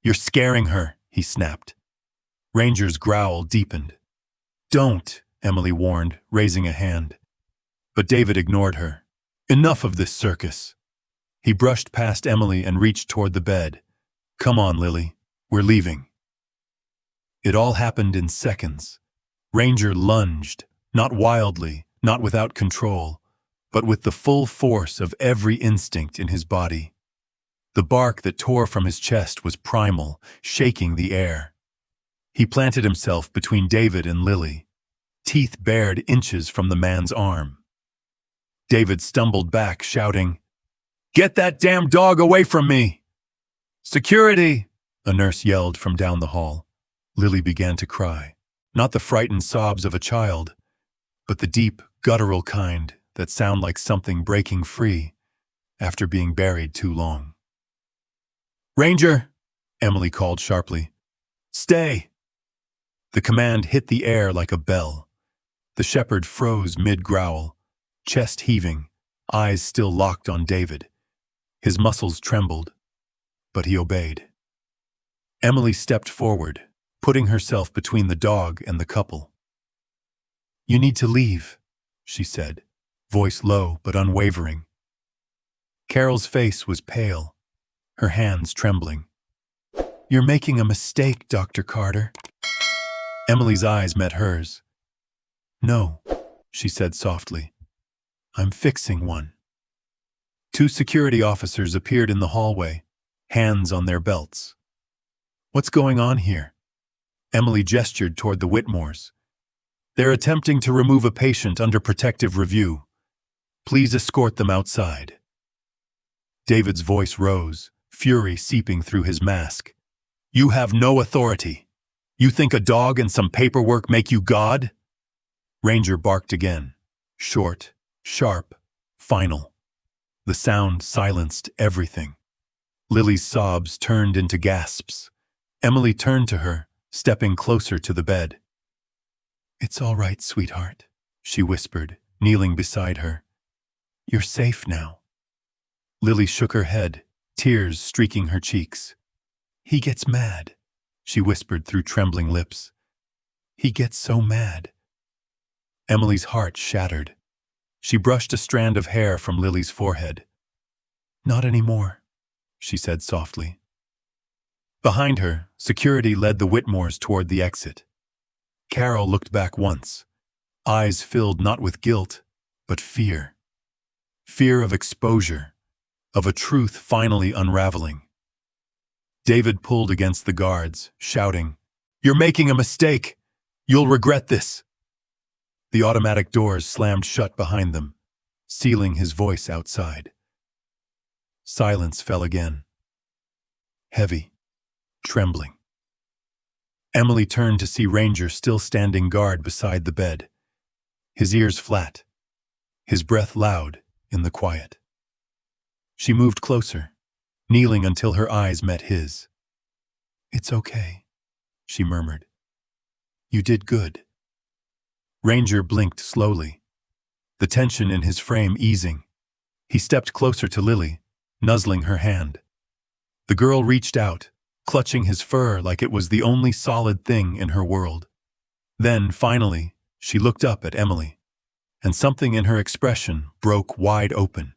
"You're scaring her," he snapped. Ranger's growl deepened. "Don't," Emily warned, raising a hand. But David ignored her. "Enough of this circus." He brushed past Emily and reached toward the bed. "Come on, Lily. We're leaving." It all happened in seconds. Ranger lunged, not wildly, not without control, but with the full force of every instinct in his body. The bark that tore from his chest was primal, shaking the air. He planted himself between David and Lily, teeth bared inches from the man's arm. David stumbled back, shouting, "Get that damn dog away from me!" "Security!" a nurse yelled from down the hall. Lily began to cry, not the frightened sobs of a child, but the deep, guttural kind that sound like something breaking free after being buried too long. "Ranger!" Emily called sharply. "Stay!" The command hit the air like a bell. The shepherd froze mid-growl, chest heaving, eyes still locked on David. His muscles trembled, but he obeyed. Emily stepped forward, putting herself between the dog and the couple. "You need to leave," she said, voice low but unwavering. Carol's face was pale, her hands trembling. "You're making a mistake, Dr. Carter." Emily's eyes met hers. "No," she said softly. "I'm fixing one." Two security officers appeared in the hallway, hands on their belts. "What's going on here?" Emily gestured toward the Whitmores. "They're attempting to remove a patient under protective review. Please escort them outside." David's voice rose, fury seeping through his mask. "You have no authority. You think a dog and some paperwork make you God?" Ranger barked again, short, sharp, final. The sound silenced everything. Lily's sobs turned into gasps. Emily turned to her, stepping closer to the bed. "It's all right, sweetheart," she whispered, kneeling beside her. "You're safe now." Lily shook her head, tears streaking her cheeks. "He gets mad," she whispered through trembling lips. "He gets so mad." Emily's heart shattered. She brushed a strand of hair from Lily's forehead. "Not anymore," she said softly. Behind her, security led the Whitmores toward the exit. Carol looked back once, eyes filled not with guilt, but fear. Fear of exposure, of a truth finally unraveling. David pulled against the guards, shouting, "You're making a mistake! You'll regret this!" The automatic doors slammed shut behind them, sealing his voice outside. Silence fell again. Heavy, trembling. Emily turned to see Ranger still standing guard beside the bed, his ears flat, his breath loud in the quiet. She moved closer, kneeling until her eyes met his. "It's okay," she murmured. "You did good." Ranger blinked slowly, the tension in his frame easing. He stepped closer to Lily, nuzzling her hand. The girl reached out, clutching his fur like it was the only solid thing in her world. Then, finally, she looked up at Emily, and something in her expression broke wide open.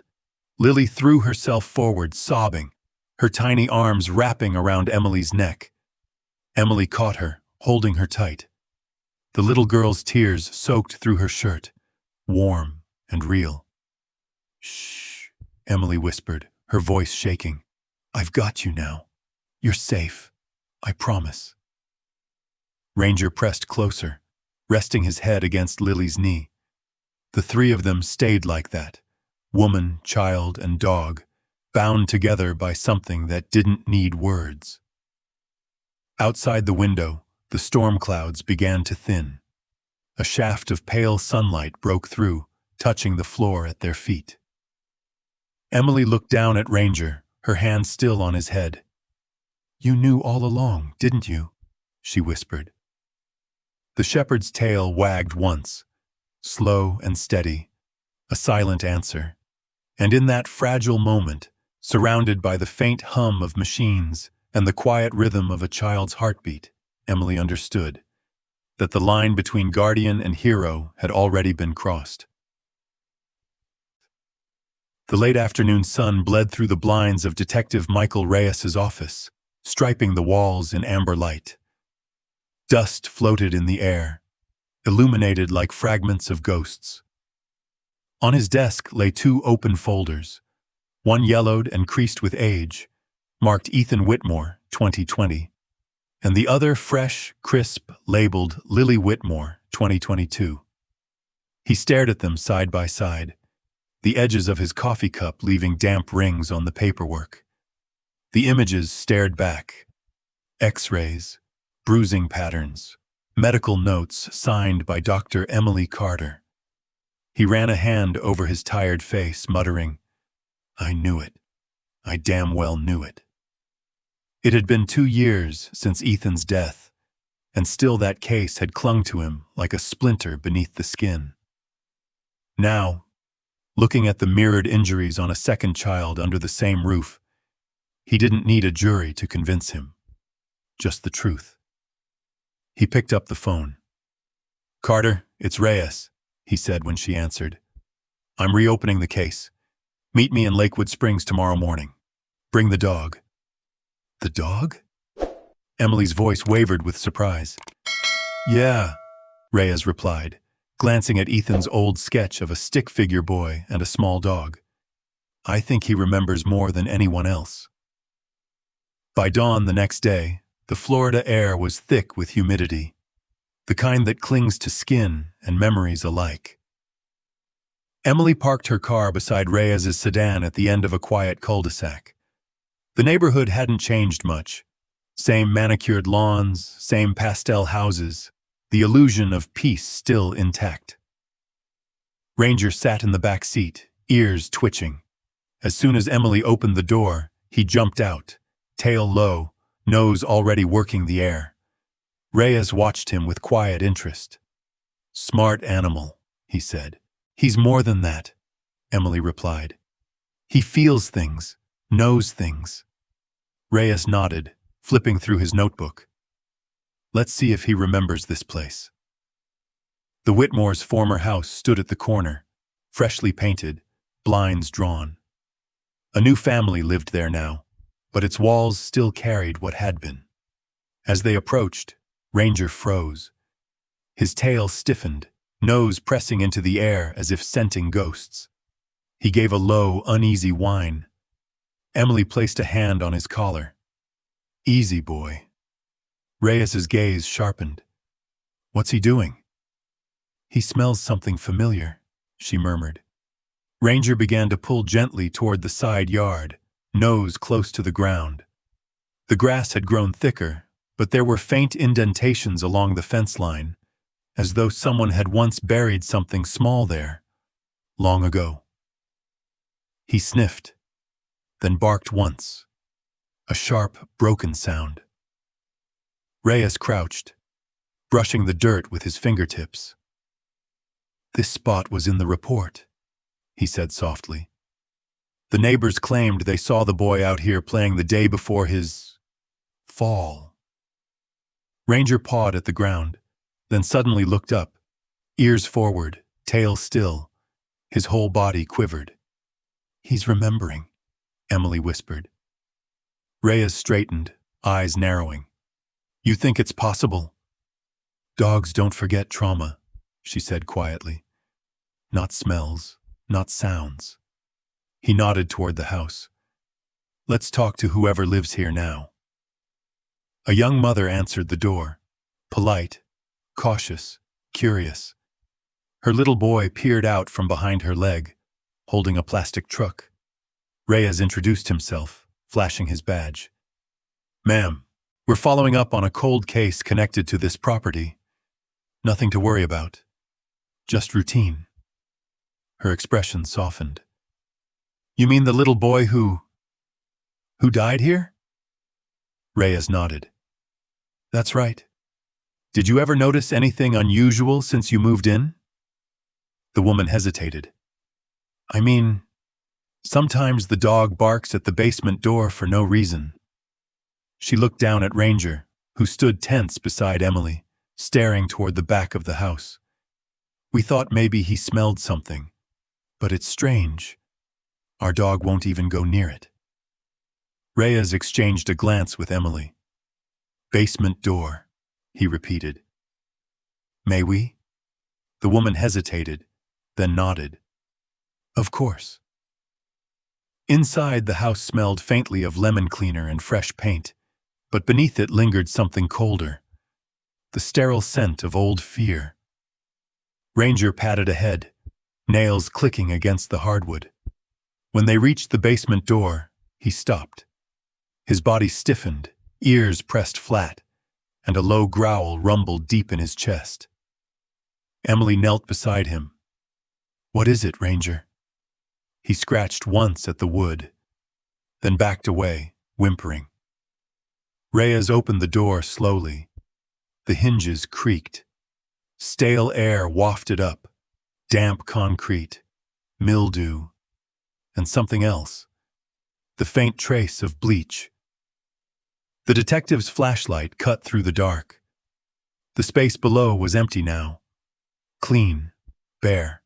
Lily threw herself forward, sobbing, her tiny arms wrapping around Emily's neck. Emily caught her, holding her tight. The little girl's tears soaked through her shirt, warm and real. "Shh," Emily whispered, her voice shaking. "I've got you now. You're safe. I promise." Ranger pressed closer, resting his head against Lily's knee. The three of them stayed like that, woman, child, and dog, bound together by something that didn't need words. Outside the window, the storm clouds began to thin. A shaft of pale sunlight broke through, touching the floor at their feet. Emily looked down at Ranger, her hand still on his head. "You knew all along, didn't you?" she whispered. The shepherd's tail wagged once, slow and steady, a silent answer. And in that fragile moment, surrounded by the faint hum of machines and the quiet rhythm of a child's heartbeat, Emily understood that the line between guardian and hero had already been crossed. The late afternoon sun bled through the blinds of Detective Michael Reyes's office, striping the walls in amber light. Dust floated in the air, illuminated like fragments of ghosts. On his desk lay two open folders, one yellowed and creased with age, marked Ethan Whitmore, 2020, and the other fresh, crisp, labeled Lily Whitmore, 2022. He stared at them side by side, the edges of his coffee cup leaving damp rings on the paperwork. The images stared back. X-rays, bruising patterns, medical notes signed by Dr. Emily Carter. He ran a hand over his tired face, muttering, "I knew it. I damn well knew it." It had been 2 years since Ethan's death, and still that case had clung to him like a splinter beneath the skin. Now, looking at the mirrored injuries on a second child under the same roof, he didn't need a jury to convince him. Just the truth. He picked up the phone. "Carter, it's Reyes. he said when she answered. "I'm reopening the case. Meet me in Lakewood Springs tomorrow morning. Bring the dog." "The dog?" Emily's voice wavered with surprise. "Yeah," Reyes replied, glancing at Ethan's old sketch of a stick figure boy and a small dog. "I think he remembers more than anyone else." By dawn the next day, the Florida air was thick with humidity, the kind that clings to skin and memories alike. Emily parked her car beside Reyes's sedan at the end of a quiet cul-de-sac. The neighborhood hadn't changed much. Same manicured lawns, same pastel houses, the illusion of peace still intact. Ranger sat in the back seat, ears twitching. As soon as Emily opened the door, he jumped out, tail low, nose already working the air. Reyes watched him with quiet interest. "Smart animal," he said. "He's more than that," Emily replied. "He feels things, knows things." Reyes nodded, flipping through his notebook. "Let's see if he remembers this place." The Whitmore's former house stood at the corner, freshly painted, blinds drawn. A new family lived there now, but its walls still carried what had been. As they approached, Ranger froze. His tail stiffened, nose pressing into the air as if scenting ghosts. He gave a low, uneasy whine. Emily placed a hand on his collar. "Easy, boy." Reyes's gaze sharpened. "What's he doing?" "He smells something familiar," she murmured. Ranger began to pull gently toward the side yard, nose close to the ground. The grass had grown thicker, but there were faint indentations along the fence line, as though someone had once buried something small there, long ago. He sniffed, then barked once, a sharp, broken sound. Reyes crouched, brushing the dirt with his fingertips. "This spot was in the report," he said softly. "The neighbors claimed they saw the boy out here playing the day before his fall." Ranger pawed at the ground, then suddenly looked up, ears forward, tail still. His whole body quivered. "He's remembering," Emily whispered. Reyes straightened, eyes narrowing. "You think it's possible?" "Dogs don't forget trauma," she said quietly. "Not smells, not sounds." He nodded toward the house. "Let's talk to whoever lives here now." A young mother answered the door, polite, cautious, curious. Her little boy peered out from behind her leg, holding a plastic truck. Reyes introduced himself, flashing his badge. "Ma'am, we're following up on a cold case connected to this property. Nothing to worry about. Just routine." Her expression softened. "You mean the little boy who died here?" Reyes nodded. "That's right. Did you ever notice anything unusual since you moved in?" The woman hesitated. "I mean, sometimes the dog barks at the basement door for no reason." She looked down at Ranger, who stood tense beside Emily, staring toward the back of the house. "We thought maybe he smelled something, but it's strange. Our dog won't even go near it." Reyes exchanged a glance with Emily. "Basement door," he repeated. "May we?" The woman hesitated, then nodded. "Of course." Inside, the house smelled faintly of lemon cleaner and fresh paint, but beneath it lingered something colder, the sterile scent of old fear. Ranger padded ahead, nails clicking against the hardwood. When they reached the basement door, he stopped. His body stiffened, ears pressed flat, and a low growl rumbled deep in his chest. Emily knelt beside him. "What is it, Ranger?" He scratched once at the wood, then backed away, whimpering. Reyes opened the door slowly. The hinges creaked. Stale air wafted up, damp concrete, mildew, and something else, the faint trace of bleach. The detective's flashlight cut through the dark. The space below was empty now, clean, bare.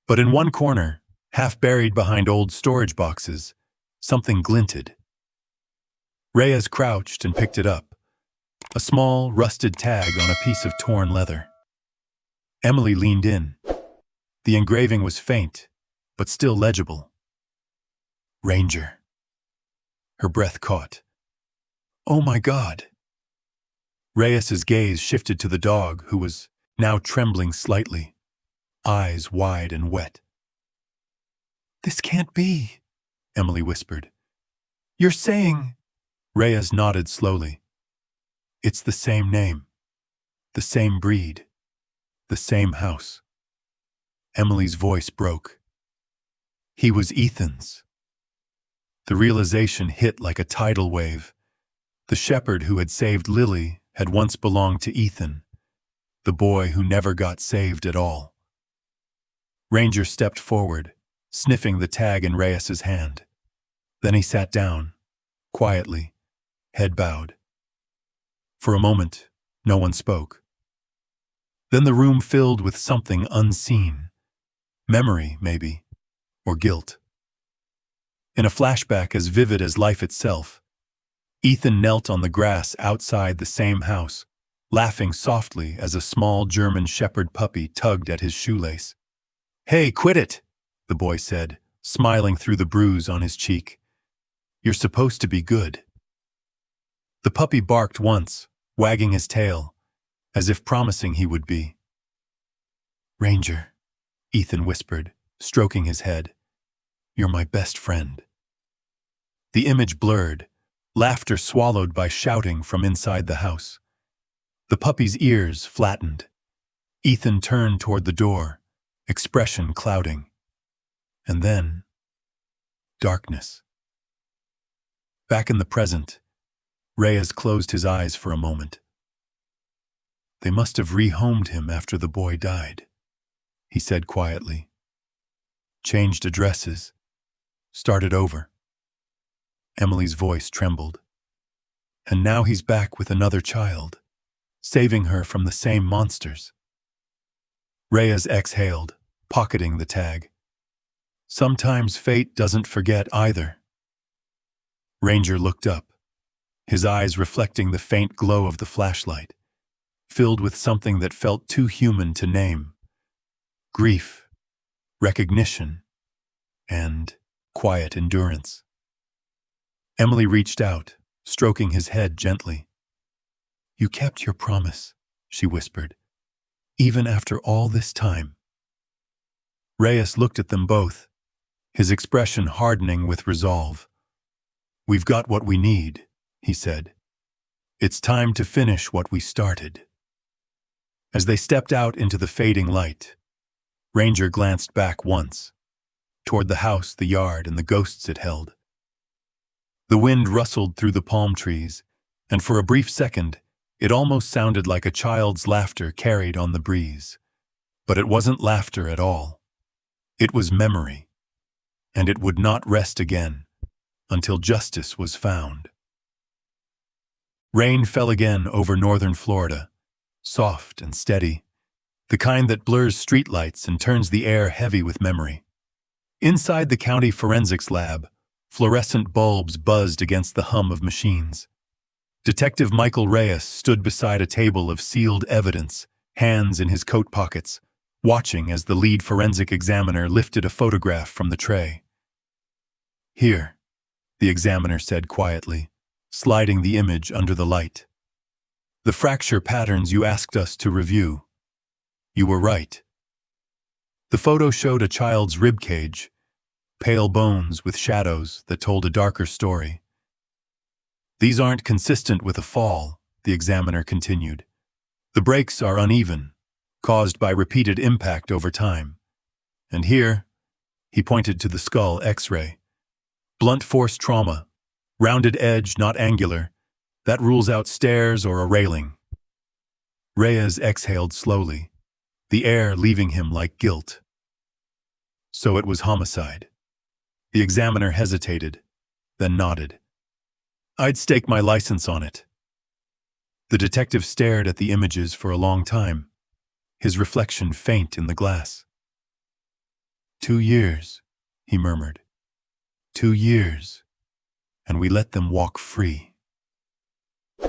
But in one corner, half buried behind old storage boxes, something glinted. Reyes crouched and picked it up, a small, rusted tag on a piece of torn leather. Emily leaned in. The engraving was faint, but still legible. Ranger. Her breath caught. Oh my God! Reyes's gaze shifted to the dog, who was now trembling slightly, eyes wide and wet. This can't be, Emily whispered. You're saying... Reyes nodded slowly. It's the same name, the same breed, the same house. Emily's voice broke. He was Ethan's. The realization hit like a tidal wave. The shepherd who had saved Lily had once belonged to Ethan, the boy who never got saved at all. Ranger stepped forward, sniffing the tag in Reyes's hand. Then he sat down, quietly, head bowed. For a moment, no one spoke. Then the room filled with something unseen. Memory, maybe, or guilt. In a flashback as vivid as life itself, Ethan knelt on the grass outside the same house, laughing softly as a small German shepherd puppy tugged at his shoelace. Hey, quit it, the boy said, smiling through the bruise on his cheek. You're supposed to be good. The puppy barked once, wagging his tail, as if promising he would be. Ranger, Ethan whispered, stroking his head. You're my best friend. The image blurred, laughter swallowed by shouting from inside the house. The puppy's ears flattened. Ethan turned toward the door, expression clouding. And then, darkness. Back in the present, Reyes closed his eyes for a moment. They must have rehomed him after the boy died, he said quietly. Changed addresses, started over. Emily's voice trembled. And now he's back with another child, saving her from the same monsters. Reyes exhaled, pocketing the tag. Sometimes fate doesn't forget either. Ranger looked up, his eyes reflecting the faint glow of the flashlight, filled with something that felt too human to name. Grief, recognition, and quiet endurance. Emily reached out, stroking his head gently. You kept your promise, she whispered, even after all this time. Reyes looked at them both, his expression hardening with resolve. We've got what we need, he said. It's time to finish what we started. As they stepped out into the fading light, Ranger glanced back once, toward the house, the yard, and the ghosts it held. The wind rustled through the palm trees, and for a brief second, it almost sounded like a child's laughter carried on the breeze. But it wasn't laughter at all. It was memory, and it would not rest again until justice was found. Rain fell again over northern Florida, soft and steady, the kind that blurs streetlights and turns the air heavy with memory. Inside the county forensics lab, fluorescent bulbs buzzed against the hum of machines. Detective Michael Reyes stood beside a table of sealed evidence, hands in his coat pockets, watching as the lead forensic examiner lifted a photograph from the tray. Here, the examiner said quietly, sliding the image under the light. The fracture patterns you asked us to review. You were right. The photo showed a child's rib cage, pale bones with shadows that told a darker story. These aren't consistent with a fall, the examiner continued. The breaks are uneven, caused by repeated impact over time. And here, he pointed to the skull X-ray. Blunt force trauma, rounded edge, not angular. That rules out stairs or a railing. Reyes exhaled slowly, the air leaving him like guilt. So it was homicide. The examiner hesitated, then nodded. I'd stake my license on it. The detective stared at the images for a long time, his reflection faint in the glass. 2 years, he murmured. 2 years, and we let them walk free.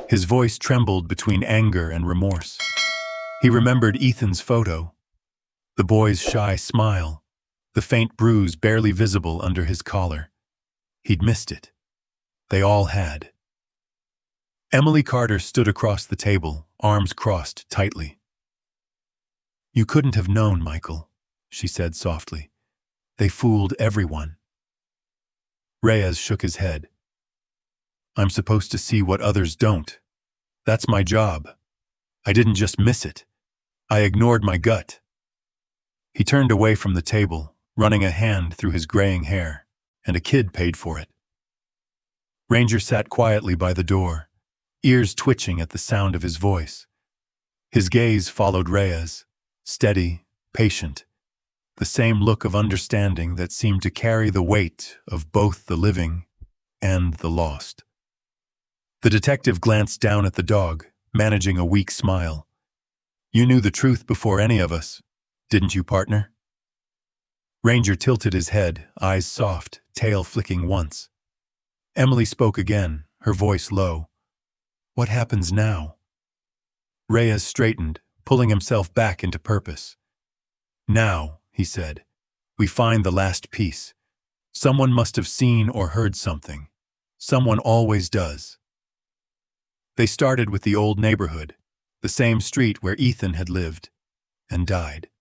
His voice trembled between anger and remorse. He remembered Ethan's photo, the boy's shy smile, the faint bruise barely visible under his collar. He'd missed it. They all had. Emily Carter stood across the table, arms crossed tightly. "You couldn't have known, Michael," she said softly. "They fooled everyone." Reyes shook his head. "I'm supposed to see what others don't. That's my job. I didn't just miss it. I ignored my gut." He turned away from the table, running a hand through his graying hair, and a kid paid for it. Ranger sat quietly by the door, ears twitching at the sound of his voice. His gaze followed Reyes, steady, patient, the same look of understanding that seemed to carry the weight of both the living and the lost. The detective glanced down at the dog, managing a weak smile. "You knew the truth before any of us, didn't you, partner?" Ranger tilted his head, eyes soft, tail flicking once. Emily spoke again, her voice low. "What happens now?" Reyes straightened, pulling himself back into purpose. "Now," he said, "we find the last piece. Someone must have seen or heard something. Someone always does." They started with the old neighborhood, the same street where Ethan had lived and died.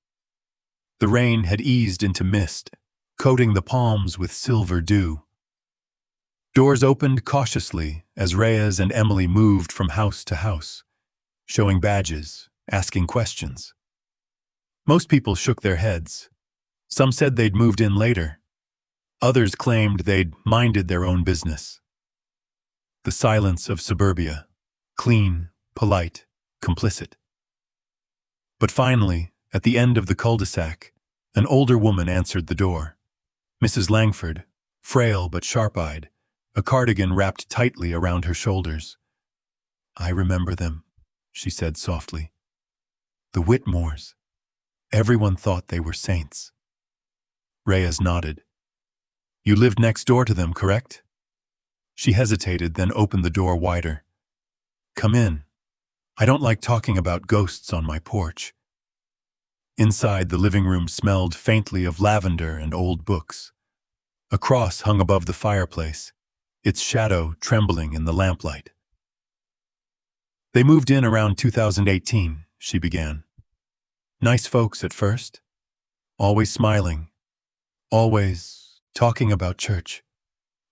The rain had eased into mist, coating the palms with silver dew. Doors opened cautiously as Reyes and Emily moved from house to house, showing badges, asking questions. Most people shook their heads. Some said they'd moved in later. Others claimed they'd minded their own business. The silence of suburbia, clean, polite, complicit. But finally, at the end of the cul-de-sac, an older woman answered the door. Mrs. Langford, frail but sharp-eyed, a cardigan wrapped tightly around her shoulders. "I remember them," she said softly. "The Whitmores. Everyone thought they were saints." Reyes nodded. "You lived next door to them, correct?" She hesitated, then opened the door wider. "Come in. I don't like talking about ghosts on my porch." Inside, the living room smelled faintly of lavender and old books. A cross hung above the fireplace, its shadow trembling in the lamplight. "They moved in around 2018, she began. "Nice folks at first. Always smiling. Always talking about church."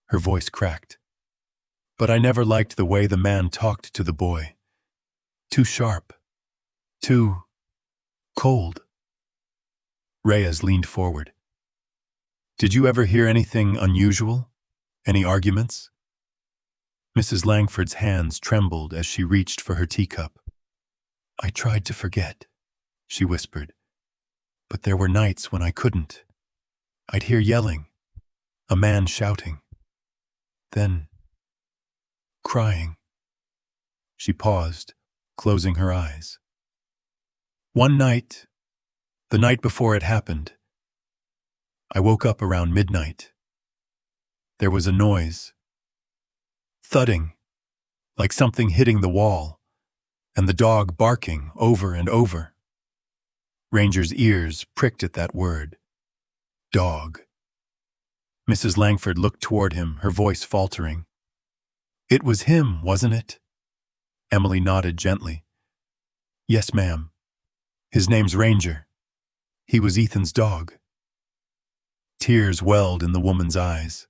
Her voice cracked. "But I never liked the way the man talked to the boy. Too sharp. Too cold." Reyes leaned forward. "Did you ever hear anything unusual? Any arguments?" Mrs. Langford's hands trembled as she reached for her teacup. "I tried to forget," she whispered. "But there were nights when I couldn't. I'd hear yelling, a man shouting. Then crying." She paused, closing her eyes. "One night, the night before it happened, I woke up around midnight. There was a noise. Thudding, like something hitting the wall, and the dog barking over and over." Ranger's ears pricked at that word. Dog. Mrs. Langford looked toward him, her voice faltering. "It was him, wasn't it?" Emily nodded gently. "Yes, ma'am. His name's Ranger. He was Ethan's dog." Tears welled in the woman's eyes.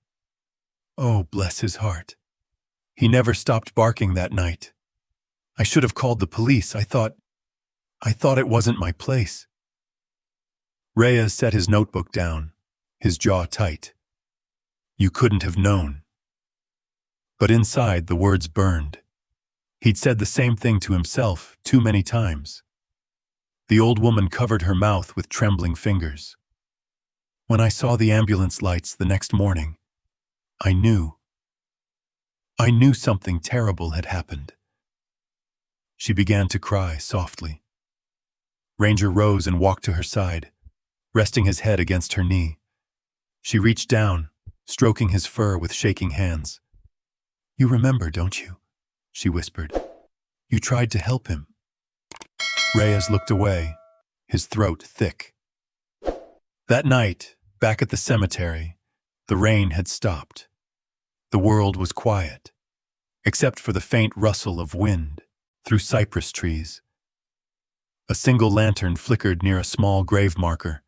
"Oh, bless his heart. He never stopped barking that night. I should have called the police. I thought it wasn't my place." Reyes set his notebook down, his jaw tight. "You couldn't have known." But inside, the words burned. He'd said the same thing to himself too many times. The old woman covered her mouth with trembling fingers. "When I saw the ambulance lights the next morning, I knew something terrible had happened." She began to cry softly. Ranger rose and walked to her side, resting his head against her knee. She reached down, stroking his fur with shaking hands. "You remember, don't you?" she whispered. "You tried to help him." Reyes looked away, his throat thick. That night, back at the cemetery, the rain had stopped. The world was quiet, except for the faint rustle of wind through cypress trees. A single lantern flickered near a small grave marker.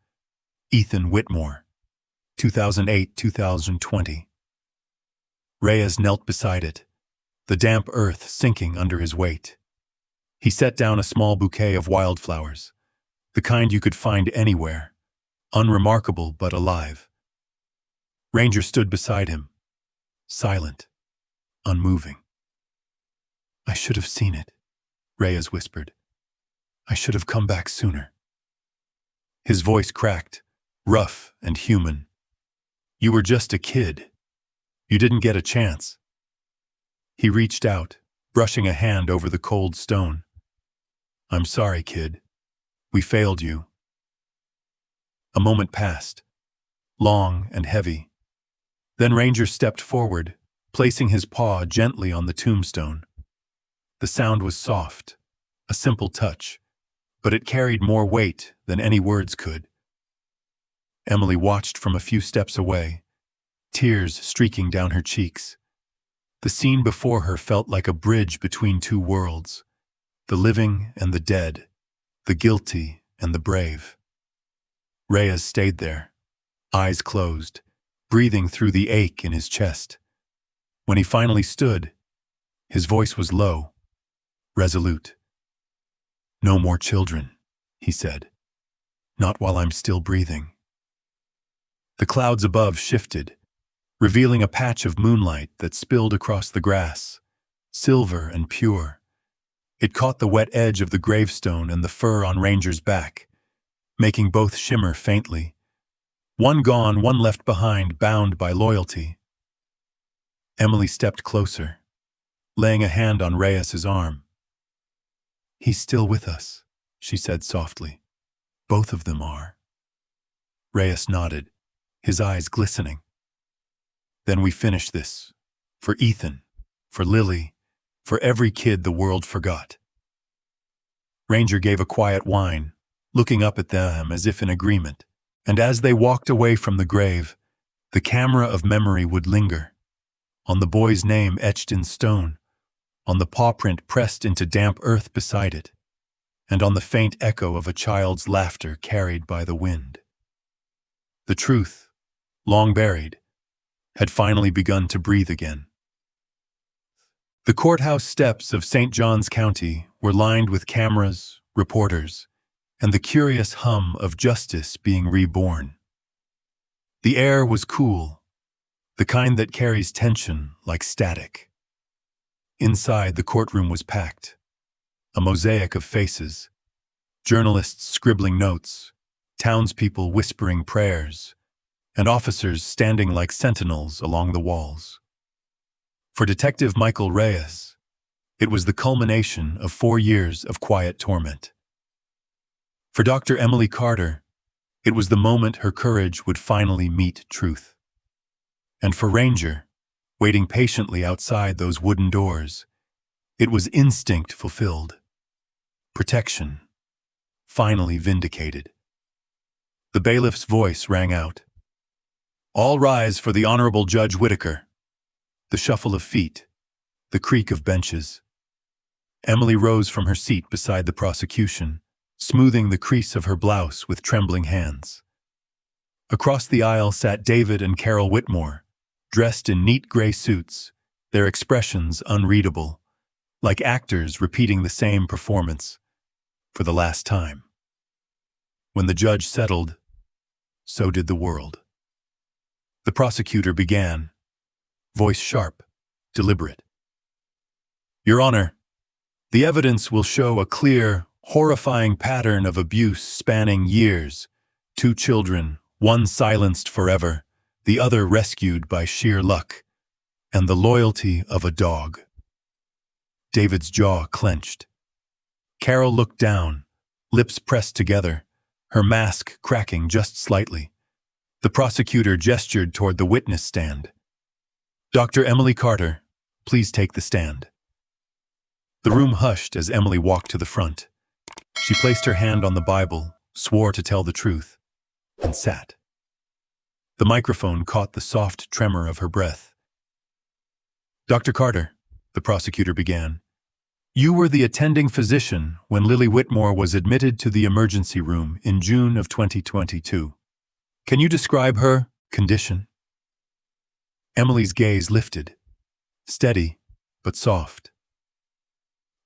Ethan Whitmore, 2008-2020. Reyes knelt beside it, the damp earth sinking under his weight. He set down a small bouquet of wildflowers, the kind you could find anywhere, unremarkable but alive. Ranger stood beside him, silent, unmoving. "I should have seen it," Reyes whispered. "I should have come back sooner." His voice cracked, rough and human. "You were just a kid. You didn't get a chance." He reached out, brushing a hand over the cold stone. "I'm sorry, kid. We failed you." A moment passed, long and heavy. Then Ranger stepped forward, placing his paw gently on the tombstone. The sound was soft, a simple touch, but it carried more weight than any words could. Emily watched from a few steps away, tears streaking down her cheeks. The scene before her felt like a bridge between two worlds, the living and the dead, the guilty and the brave. Reyes stayed there, eyes closed, breathing through the ache in his chest. When he finally stood, his voice was low, resolute. "No more children," he said. "Not while I'm still breathing." The clouds above shifted, revealing a patch of moonlight that spilled across the grass, silver and pure. It caught the wet edge of the gravestone and the fur on Ranger's back, making both shimmer faintly. One gone, one left behind, bound by loyalty. Emily stepped closer, laying a hand on Reyes's arm. "He's still with us," she said softly. "Both of them are." Reyes nodded, his eyes glistening. "Then we finish this. For Ethan, for Lily, for every kid the world forgot." Ranger gave a quiet whine, looking up at them as if in agreement. And as they walked away from the grave, the camera of memory would linger, on the boy's name etched in stone, on the paw print pressed into damp earth beside it, and on the faint echo of a child's laughter carried by the wind. The truth, long buried, had finally begun to breathe again. The courthouse steps of St. Johns County were lined with cameras, reporters, and the curious hum of justice being reborn. The air was cool, the kind that carries tension like static. Inside, the courtroom was packed, a mosaic of faces, journalists scribbling notes, townspeople whispering prayers, and officers standing like sentinels along the walls. For Detective Michael Reyes, it was the culmination of 4 years of quiet torment. For Dr. Emily Carter, it was the moment her courage would finally meet truth. And for Ranger, waiting patiently outside those wooden doors, it was instinct fulfilled. Protection, finally vindicated. The bailiff's voice rang out. "All rise for the Honorable Judge Whitaker." The shuffle of feet, the creak of benches. Emily rose from her seat beside the prosecution, smoothing the crease of her blouse with trembling hands. Across the aisle sat David and Carol Whitmore, dressed in neat gray suits, their expressions unreadable, like actors repeating the same performance for the last time. When the judge settled, so did the world. The prosecutor began, voice sharp, deliberate. "Your Honor, the evidence will show a clear, horrifying pattern of abuse spanning years. 2 children, one silenced forever, the other rescued by sheer luck, and the loyalty of a dog." David's jaw clenched. Carol looked down, lips pressed together, her mask cracking just slightly. The prosecutor gestured toward the witness stand. "Dr. Emily Carter, please take the stand." The room hushed as Emily walked to the front. She placed her hand on the Bible, swore to tell the truth, and sat. The microphone caught the soft tremor of her breath. "Dr. Carter," the prosecutor began, "you were the attending physician when Lily Whitmore was admitted to the emergency room in June of 2022. Can you describe her condition?" Emily's gaze lifted, steady but soft.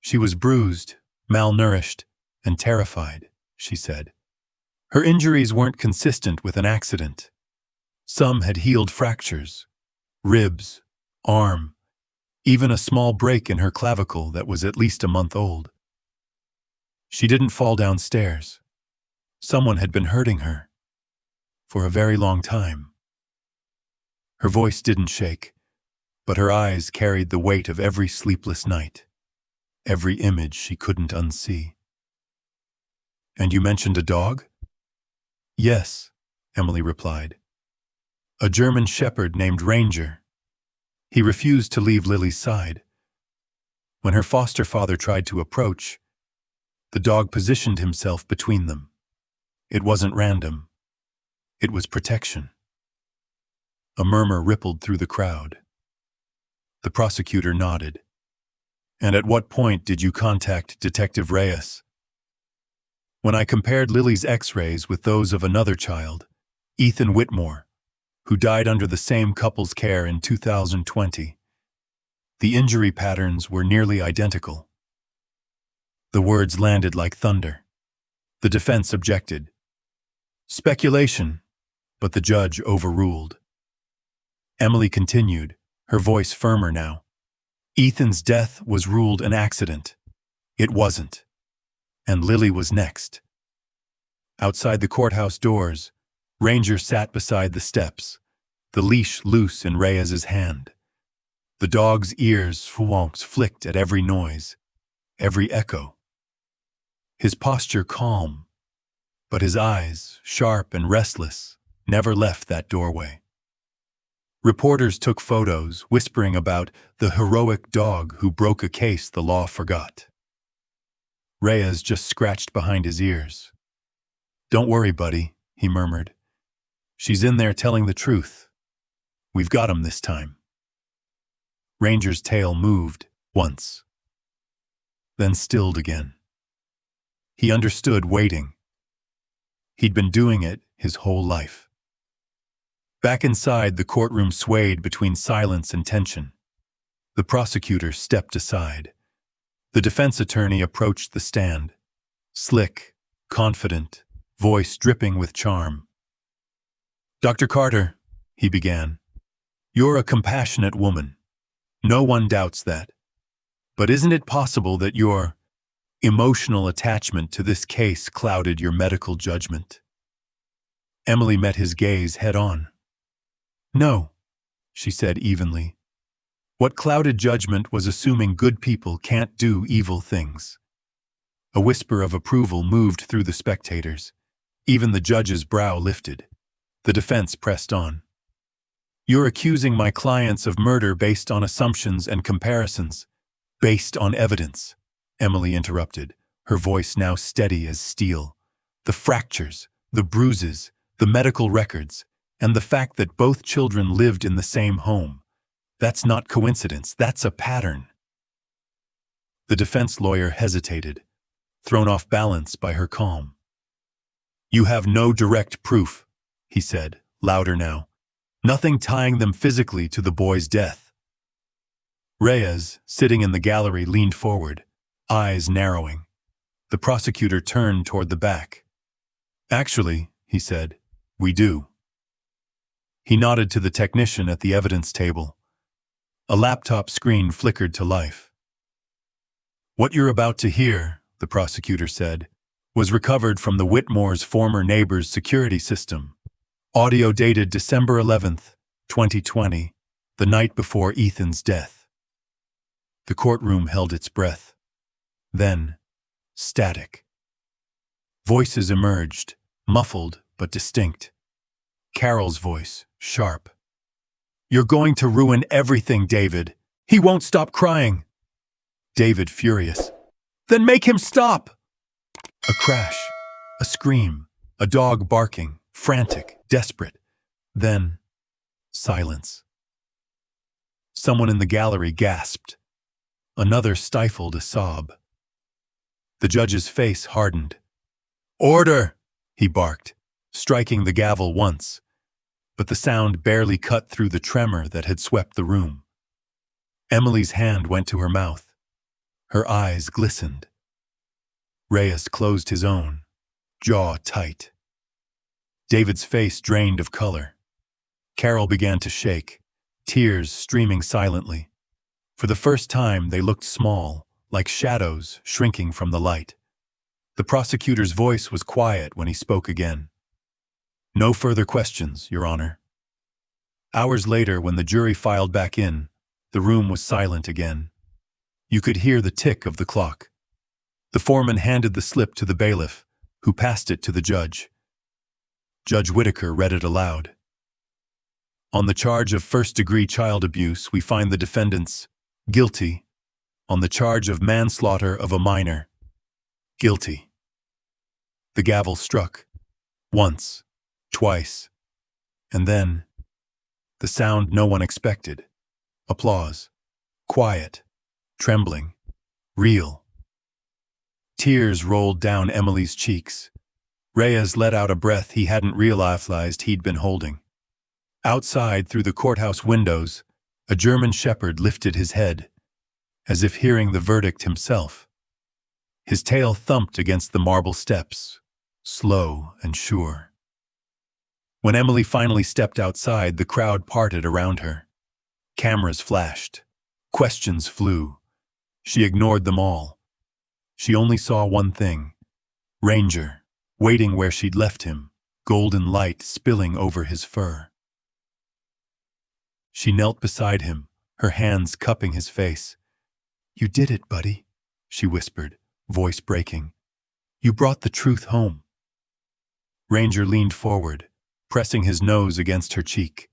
"She was bruised, malnourished, and terrified," she said. "Her injuries weren't consistent with an accident. Some had healed fractures, ribs, arm, even a small break in her clavicle that was at least a month old. She didn't fall downstairs. Someone had been hurting her for a very long time." Her voice didn't shake, but her eyes carried the weight of every sleepless night, every image she couldn't unsee. "And you mentioned a dog?" "Yes," Emily replied. "A German shepherd named Ranger. He refused to leave Lily's side. When her foster father tried to approach, the dog positioned himself between them. It wasn't random. It was protection." A murmur rippled through the crowd. The prosecutor nodded. "And at what point did you contact Detective Reyes?" "When I compared Lily's x-rays with those of another child, Ethan Whitmore, who died under the same couple's care in 2020. The injury patterns were nearly identical." The words landed like thunder. The defense objected. "Speculation," but the judge overruled. Emily continued, her voice firmer now. "Ethan's death was ruled an accident. It wasn't. And Lily was next." Outside the courthouse doors, Ranger sat beside the steps, the leash loose in Reyes's hand. The dog's ears flicked at every noise, every echo. His posture calm, but his eyes, sharp and restless, never left that doorway. Reporters took photos, whispering about the heroic dog who broke a case the law forgot. Reyes just scratched behind his ears. "Don't worry, buddy," he murmured. "She's in there telling the truth. We've got him this time." Ranger's tail moved once, then stilled again. He understood waiting. He'd been doing it his whole life. Back inside, the courtroom swayed between silence and tension. The prosecutor stepped aside. The defense attorney approached the stand, slick, confident, voice dripping with charm. "Dr. Carter," he began, "you're a compassionate woman. No one doubts that. But isn't it possible that your emotional attachment to this case clouded your medical judgment?" Emily met his gaze head-on. "No," she said evenly. "What clouded judgment was assuming good people can't do evil things." A whisper of approval moved through the spectators. Even the judge's brow lifted. The defense pressed on. "You're accusing my clients of murder based on assumptions and comparisons." "Based on evidence," Emily interrupted, her voice now steady as steel. "The fractures, the bruises, the medical records, and the fact that both children lived in the same home. That's not coincidence, that's a pattern." The defense lawyer hesitated, thrown off balance by her calm. "You have no direct proof," he said, louder now. "Nothing tying them physically to the boy's death." Reyes, sitting in the gallery, leaned forward, eyes narrowing. The prosecutor turned toward the back. "Actually," he said, "we do." He nodded to the technician at the evidence table. A laptop screen flickered to life. "What you're about to hear," the prosecutor said, "was recovered from the Whitmore's former neighbor's security system. Audio dated December 11th, 2020, the night before Ethan's death." The courtroom held its breath. Then, static. Voices emerged, muffled but distinct. Carol's voice, sharp. "You're going to ruin everything, David. He won't stop crying." David, furious. "Then make him stop!" A crash, a scream, a dog barking, frantic, desperate. Then, silence. Someone in the gallery gasped. Another stifled a sob. The judge's face hardened. "Order!" he barked, striking the gavel once, but the sound barely cut through the tremor that had swept the room. Emily's hand went to her mouth. Her eyes glistened. Reyes closed his own, jaw tight. David's face drained of color. Carol began to shake, tears streaming silently. For the first time, they looked small, like shadows shrinking from the light. The prosecutor's voice was quiet when he spoke again. "No further questions, Your Honor." Hours later, when the jury filed back in, the room was silent again. You could hear the tick of the clock. The foreman handed the slip to the bailiff, who passed it to the judge. Judge Whitaker read it aloud. "On the charge of first-degree child abuse, we find the defendants guilty. On the charge of manslaughter of a minor, guilty." The gavel struck. Once, twice, and then, the sound no one expected. Applause. Quiet. Trembling. Real. Tears rolled down Emily's cheeks. Reyes let out a breath he hadn't realized he'd been holding. Outside, through the courthouse windows, a German shepherd lifted his head, as if hearing the verdict himself. His tail thumped against the marble steps, slow and sure. When Emily finally stepped outside, the crowd parted around her. Cameras flashed. Questions flew. She ignored them all. She only saw one thing: Ranger, waiting where she'd left him, golden light spilling over his fur. She knelt beside him, her hands cupping his face. "You did it, buddy," she whispered, voice breaking. "You brought the truth home." Ranger leaned forward, pressing his nose against her cheek.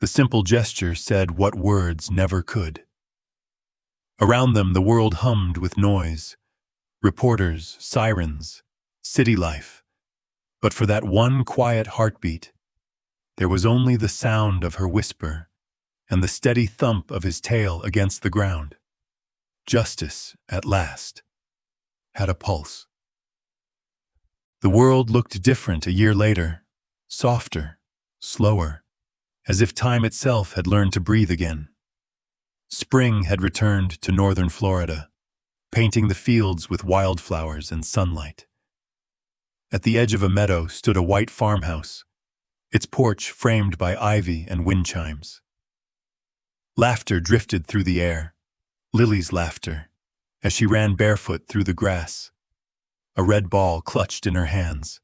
The simple gesture said what words never could. Around them, the world hummed with noise. Reporters, sirens, city life. But for that one quiet heartbeat, there was only the sound of her whisper and the steady thump of his tail against the ground. Justice, at last, had a pulse. The world looked different a year later, softer, slower, as if time itself had learned to breathe again. Spring had returned to northern Florida, painting the fields with wildflowers and sunlight. At the edge of a meadow stood a white farmhouse, its porch framed by ivy and wind chimes. Laughter drifted through the air, Lily's laughter, as she ran barefoot through the grass. A red ball clutched in her hands.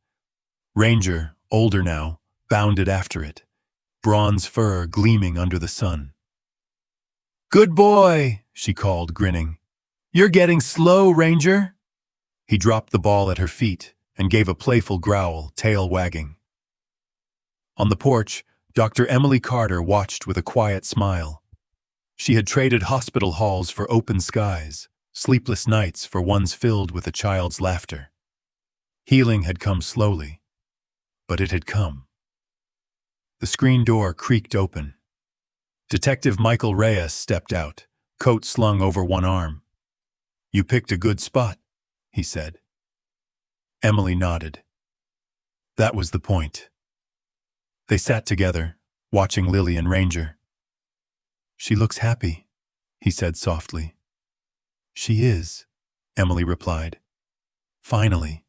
Ranger, older now, bounded after it, bronze fur gleaming under the sun. "Good boy," she called, grinning. "You're getting slow, Ranger." He dropped the ball at her feet and gave a playful growl, tail wagging. On the porch, Dr. Emily Carter watched with a quiet smile. She had traded hospital halls for open skies, sleepless nights for ones filled with a child's laughter. Healing had come slowly, but it had come. The screen door creaked open. Detective Michael Reyes stepped out, coat slung over one arm. "You picked a good spot," he said. Emily nodded. That was the point. They sat together, watching Lily and Ranger. "She looks happy," he said softly. "She is," Emily replied. "Finally."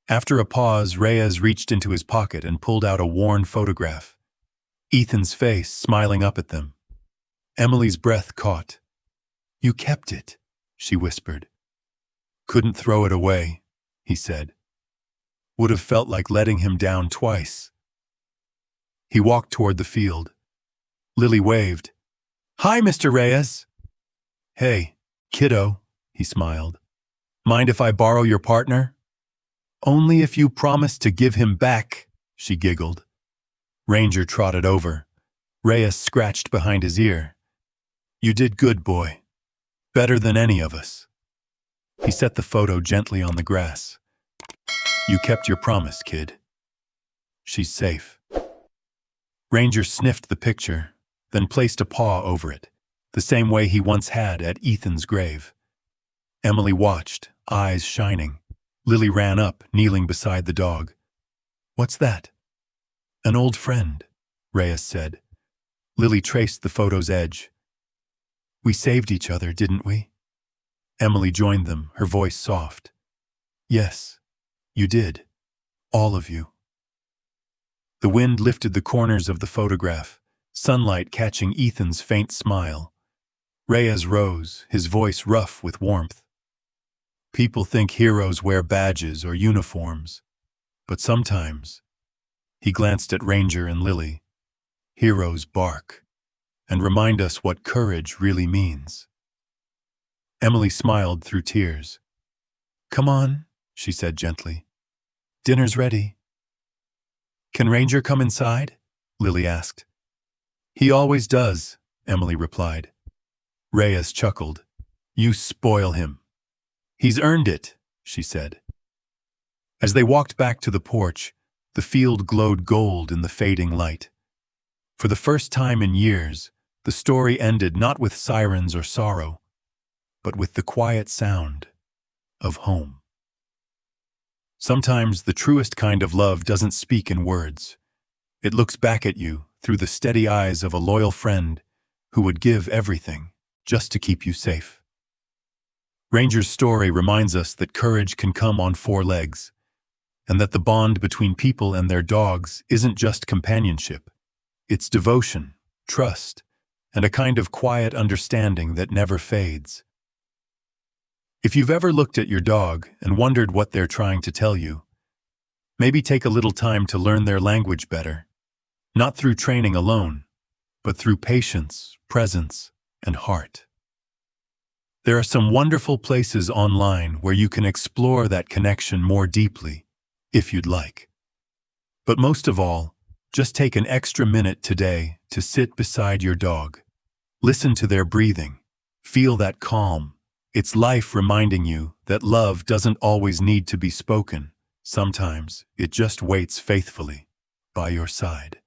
After a pause, Reyes reached into his pocket and pulled out a worn photograph. Ethan's face smiling up at them. Emily's breath caught. "You kept it," she whispered. "Couldn't throw it away," he said. "Would have felt like letting him down twice." He walked toward the field. Lily waved. "Hi, Mr. Reyes." "Hey, kiddo," he smiled. "Mind if I borrow your partner?" Only if you promise to give him back, she giggled. Ranger trotted over. Reyes scratched behind his ear. You did good, boy. Better than any of us. He set the photo gently on the grass. You kept your promise, kid. She's safe. Ranger sniffed the picture, then placed a paw over it, the same way he once had at Ethan's grave. Emily watched, eyes shining. Lily ran up, kneeling beside the dog. What's that? An old friend, Reyes said. Lily traced the photo's edge. We saved each other, didn't we? Emily joined them, her voice soft. Yes, you did. All of you. The wind lifted the corners of the photograph, sunlight catching Ethan's faint smile. Reyes rose, his voice rough with warmth. People think heroes wear badges or uniforms, but sometimes, he glanced at Ranger and Lily, heroes bark and remind us what courage really means. Emily smiled through tears. Come on, she said gently. Dinner's ready. Can Ranger come inside? Lily asked. He always does, Emily replied. Reyes chuckled. You spoil him. He's earned it, she said. As they walked back to the porch, the field glowed gold in the fading light. For the first time in years, the story ended not with sirens or sorrow, but with the quiet sound of home. Sometimes the truest kind of love doesn't speak in words. It looks back at you through the steady eyes of a loyal friend who would give everything just to keep you safe. Ranger's story reminds us that courage can come on four legs, and that the bond between people and their dogs isn't just companionship. It's devotion, trust, and a kind of quiet understanding that never fades. If you've ever looked at your dog and wondered what they're trying to tell you, maybe take a little time to learn their language better, not through training alone, but through patience, presence, and heart. There are some wonderful places online where you can explore that connection more deeply, if you'd like. But most of all, just take an extra minute today to sit beside your dog. Listen to their breathing. Feel that calm. It's life reminding you that love doesn't always need to be spoken. Sometimes it just waits faithfully by your side.